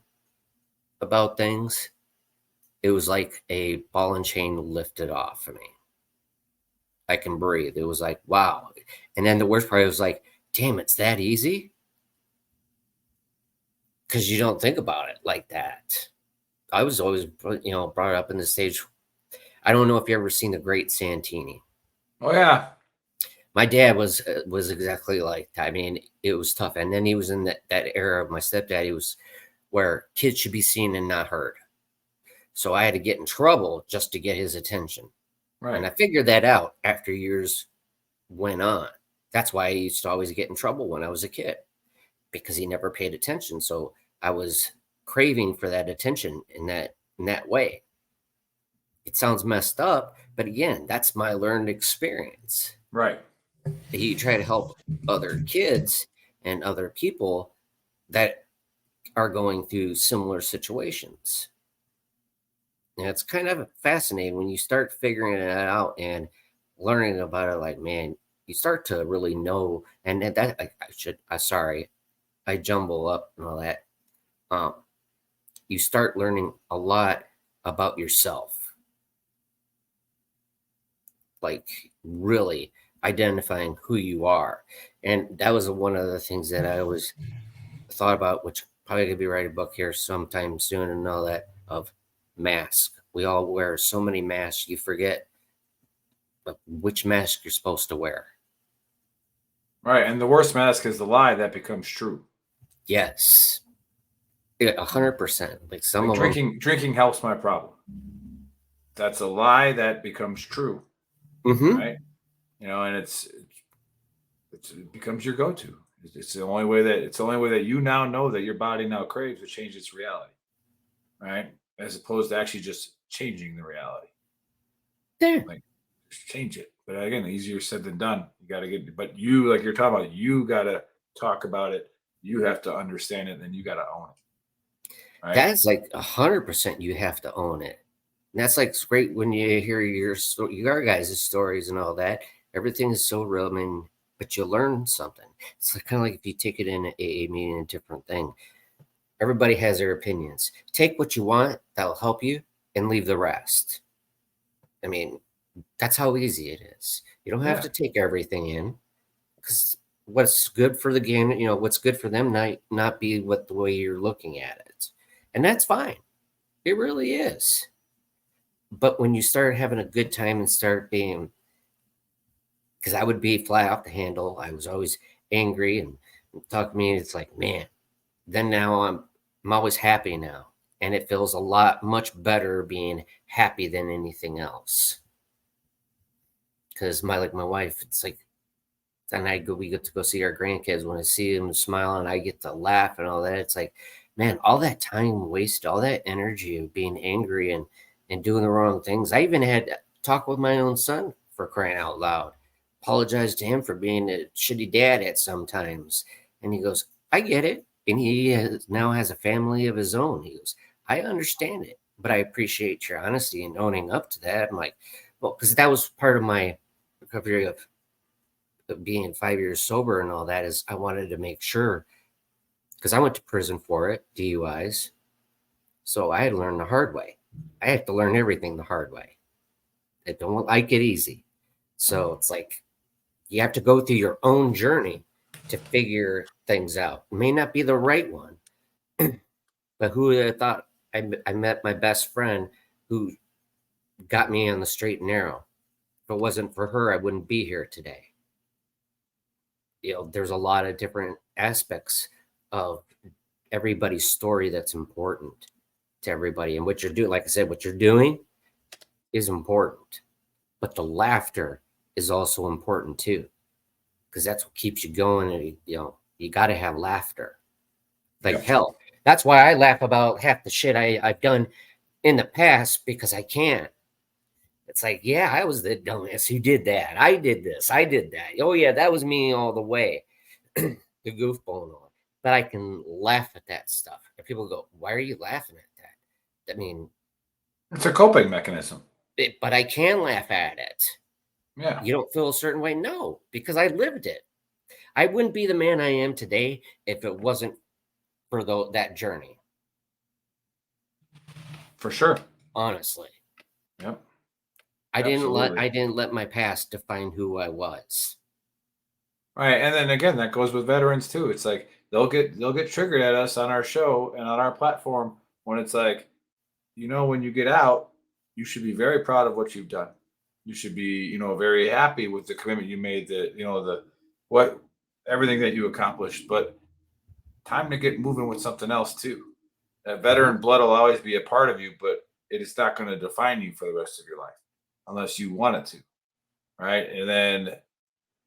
about things, it was like a ball and chain lifted off of me. I can breathe. It was like, wow. And then the worst part was like, damn, it's that easy? Because you don't think about it like that. I was always, brought up in the stage. I don't know if you ever seen The Great Santini. Oh yeah. My dad was exactly like that. I mean, it was tough. And then he was in that era of my stepdad. He was where kids should be seen and not heard. So I had to get in trouble just to get his attention. Right. And I figured that out after years went on. That's why I used to always get in trouble when I was a kid, because he never paid attention. So I was craving for that attention in that way. It sounds messed up, but again, that's my learned experience. Right. You try to help other kids and other people that are going through similar situations. And it's kind of fascinating when you start figuring it out and learning about it. Like, man, you start to really know. And that I jumble up and all that. You start learning a lot about yourself, like really identifying who you are. And that was one of the things that I always thought about, which probably could be writing a book here sometime soon, and all that, of mask. We all wear so many masks, you forget which mask you're supposed to wear. Right. And the worst mask is the lie that becomes true. Yes. 100%. Like some like of drinking helps my problem. That's a lie that becomes true. Mm-hmm. Right. And it becomes your go-to. It's the only way that you now know that your body now craves to change its reality. Right. As opposed to actually just changing the reality. There. Like, just change it. But again, easier said than done. You got to but you, like you're talking about, you got to talk about it. You have to understand it, and then you got to own it. Right? That's like 100%. You have to own it. And that's like great when you hear your guys' stories and all that. Everything is so real. I mean, but you learn something. It's like, kind of like if you take it in an AA meeting, a different thing. Everybody has their opinions. Take what you want that'll help you, and leave the rest. I mean, that's how easy it is. You don't have to take everything in, because what's good for the game, what's good for them might not be the way you're looking at it. And that's fine. It really is. But when you start having a good time and start being, because I would be fly off the handle. I was always angry and talk to me. It's like, man, then now I'm always happy now. And it feels much better being happy than anything else. Because my wife, it's like, and we get to go see our grandkids. When I see them smiling, I get to laugh and all that. It's like, man, all that time wasted, all that energy of being angry and doing the wrong things. I even had to talk with my own son, for crying out loud. Apologize to him for being a shitty dad at sometimes. And he goes, I get it. And he now has a family of his own. He goes, I understand it, but I appreciate your honesty and owning up to that. I'm like, well, because that was part of my recovery of being 5 years sober and all that, is I wanted to make sure, because I went to prison for it, DUIs. So I had to learn the hard way. I have to learn everything the hard way. I don't like it easy. So it's like, you have to go through your own journey to figure things out. It may not be the right one, but who would have thought? I met my best friend who got me on the straight and narrow. If it wasn't for her, I wouldn't be here today. there's a lot of different aspects of everybody's story that's important to everybody. And what you're doing, like I said, what you're doing is important, but the laughter is also important too, because that's what keeps you going. And you got to have laughter. Like hell, that's why I laugh about half the shit I've done in the past, because I can't. It's like, yeah, I was the dumbass who did that. I did this. I did that. Oh yeah, that was me all the way. The goofball and all. But I can laugh at that stuff. And people go, why are you laughing at that? I mean, it's a coping mechanism. But I can laugh at it. Yeah. You don't feel a certain way? No, because I lived it. I wouldn't be the man I am today if it wasn't for that journey. For sure. Honestly. Yep. I didn't let my past define who I was. Right. And then again, that goes with veterans too. It's like they'll get triggered at us on our show and on our platform when it's like, when you get out, you should be very proud of what you've done. You should be, very happy with the commitment you made, everything that you accomplished. But time to get moving with something else too. That veteran blood will always be a part of you, but it is not going to define you for the rest of your life unless you want it to. Right. And then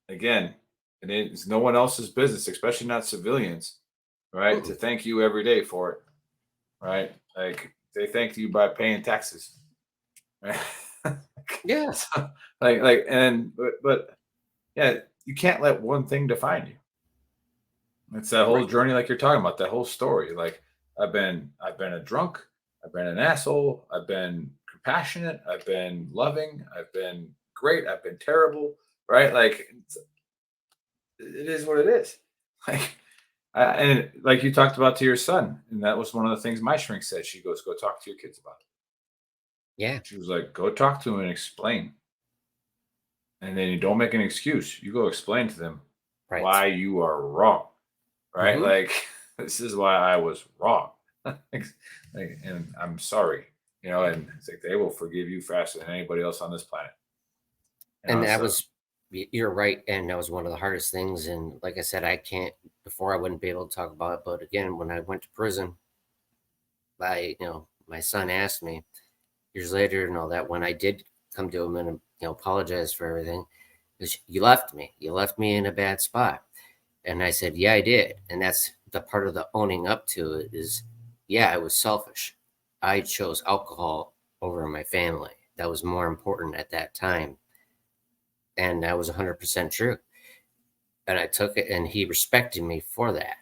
again, it is no one else's business, especially not civilians, right? To thank you every day for it. Right. Like they thank you by paying taxes. Right. Yeah. So, but yeah, you can't let one thing define you. It's that whole journey, like you're talking about, that whole story. Like I've been a drunk, I've been an asshole, I've been compassionate, I've been loving, I've been great, I've been terrible, right? Like it is what it is. Like and like you talked about to your son, and that was one of the things my shrink said. She goes, "Go talk to your kids about it." Yeah. She was like, "Go talk to them and explain." And then you don't make an excuse. You go explain to them why you are wrong. Right? Like, this is why I was wrong. And I'm sorry. And it's like they will forgive you faster than anybody else on this planet. And that was, you're right. And that was one of the hardest things. And like I said, before I wouldn't be able to talk about it. But again, when I went to prison, my son asked me years later and all that, when I did come to him and, apologize for everything, you left me in a bad spot. And I said, yeah, I did. And that's the part of the owning up to it is, yeah, I was selfish. I chose alcohol over my family. That was more important at that time. And that was 100% true. And I took it, and he respected me for that.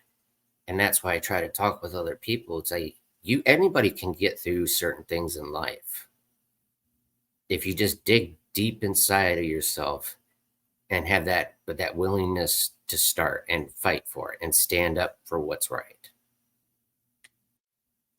And that's why I try to talk with other people. It's like, anybody can get through certain things in life. If you just dig deep inside of yourself and have that willingness to start and fight for it and stand up for what's right.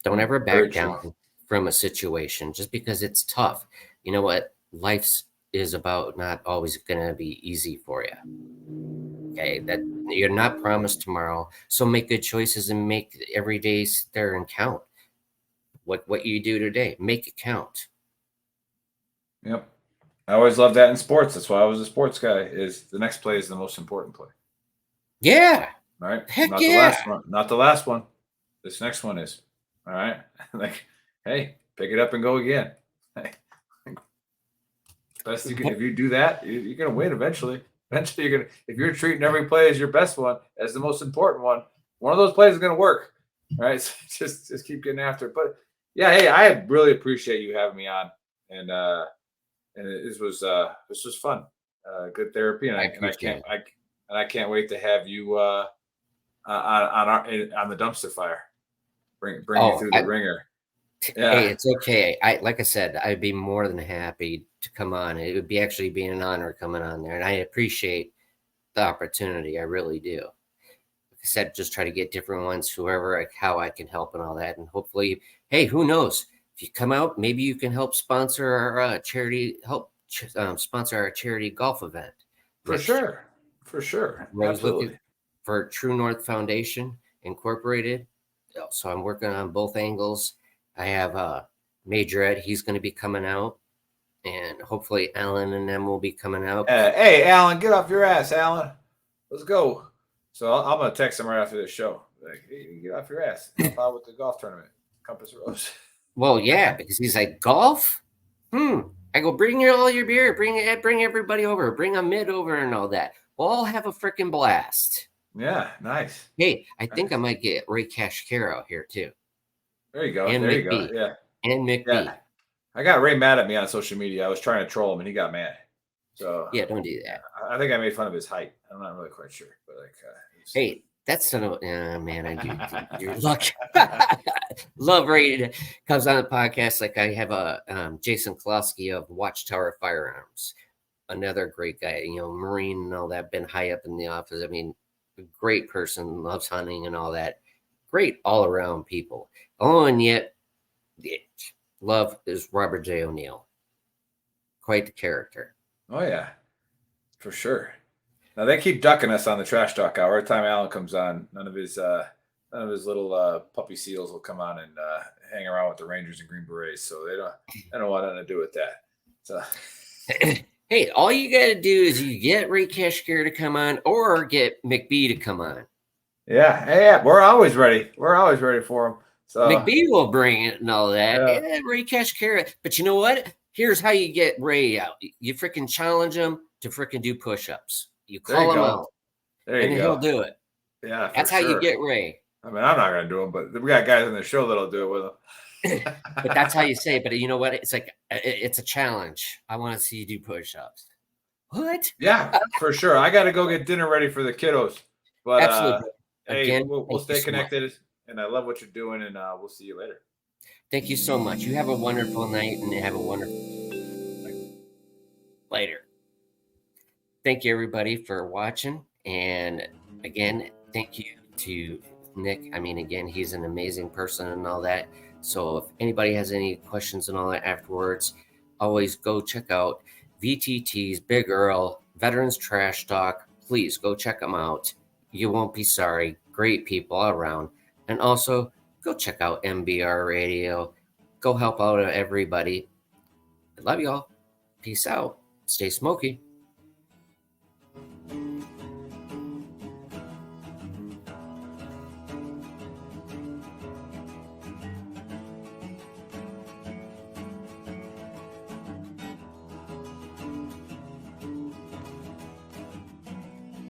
Don't ever back down from a situation just because it's tough. You know what? Life is about not always going to be easy for you. Okay, that you're not promised tomorrow. So make good choices and make every day there and count. What you do today, make it count. Yep. I always love that in sports. That's why I was a sports guy. Is the next play is the most important play. Yeah. All right. Heck not yeah. the last one. Not the last one. This next one is. All right. Like, hey, pick it up and go again. Best you can. If you do that, you're gonna win eventually. Eventually, you're gonna. If you're treating every play as your best one, as the most important one of those plays is gonna work. All right. So just keep getting after it. But yeah, hey, I really appreciate you having me on, and this was fun, good therapy, and I can't wait to have you on the dumpster fire. Bring you through the ringer. Yeah. Hey, it's okay. Like I said, I'd be more than happy to come on. It would be actually be an honor coming on there, and I appreciate the opportunity. I really do. Like I said, just try to get different ones, how I can help and all that, and hopefully, hey, who knows? If you come out, maybe you can help sponsor our charity. Sponsor our charity golf event. For sure. I was looking for True North Foundation Incorporated. So I'm working on both angles. I have Major Ed. He's going to be coming out, and hopefully Alan and them will be coming out. Hey, Alan, get off your ass, Alan. Let's go. So I'm gonna text him right after this show. Like, hey, get off your ass. Help out with the golf tournament, Compass Rose. Well, yeah, because he's like, golf? I go, bring all your beer, bring everybody over, bring a mid over and all that. We'll all have a freaking blast. Yeah, nice. Hey, I think I might get Ray Kashkar out here too. There you go. And there McBee. You go. Yeah. And McBee. Yeah. I got Ray mad at me on social media. I was trying to troll him and he got mad. So yeah, don't do that. I think I made fun of his height. I'm not really quite sure, but like, hey, that's son of man. I do. You're lucky. Love Ray comes on the podcast. Like I have a Jason Klosky of Watchtower Firearms, another great guy. Marine and all that. Been high up in the office. I mean, a great person. Loves hunting and all that. Great all around people. Oh, and yet, love is Robert J. O'Neill. Quite the character. Oh yeah, for sure. Now they keep ducking us on the trash talk hour. Every time Alan comes on, none of his little puppy seals will come on and hang around with the Rangers and Green Berets. So they don't want nothing to do with that. So hey, all you got to do is you get Ray Kashkar to come on, or get McBee to come on. Yeah, we're always ready. We're always ready for him. So McBee will bring it and all that. Yeah, Ray Kashkar. But you know what? Here's how you get Ray out. You freaking challenge him to freaking do push-ups. You call him out. And he'll do it. Yeah, that's how you get Ray. I mean, I'm not going to do them, but we got guys on the show that'll do it with him. But that's how you say it. But you know what? It's like, it's a challenge. I want to see you do push-ups. What? Yeah, for sure. I got to go get dinner ready for the kiddos. But absolutely. Hey, again, we'll stay connected. And I love what you're doing. And we'll see you later. Thank you so much. You have a wonderful night and have a wonderful later. Thank you, everybody, for watching. And again, thank you to Nick. I mean, again, he's an amazing person and all that. So if anybody has any questions and all that afterwards, always go check out VTT's Big Earl, Veterans Trash Talk. Please go check them out. You won't be sorry. Great people all around. And also, go check out MBR Radio. Go help out everybody. I love y'all. Peace out. Stay smoky.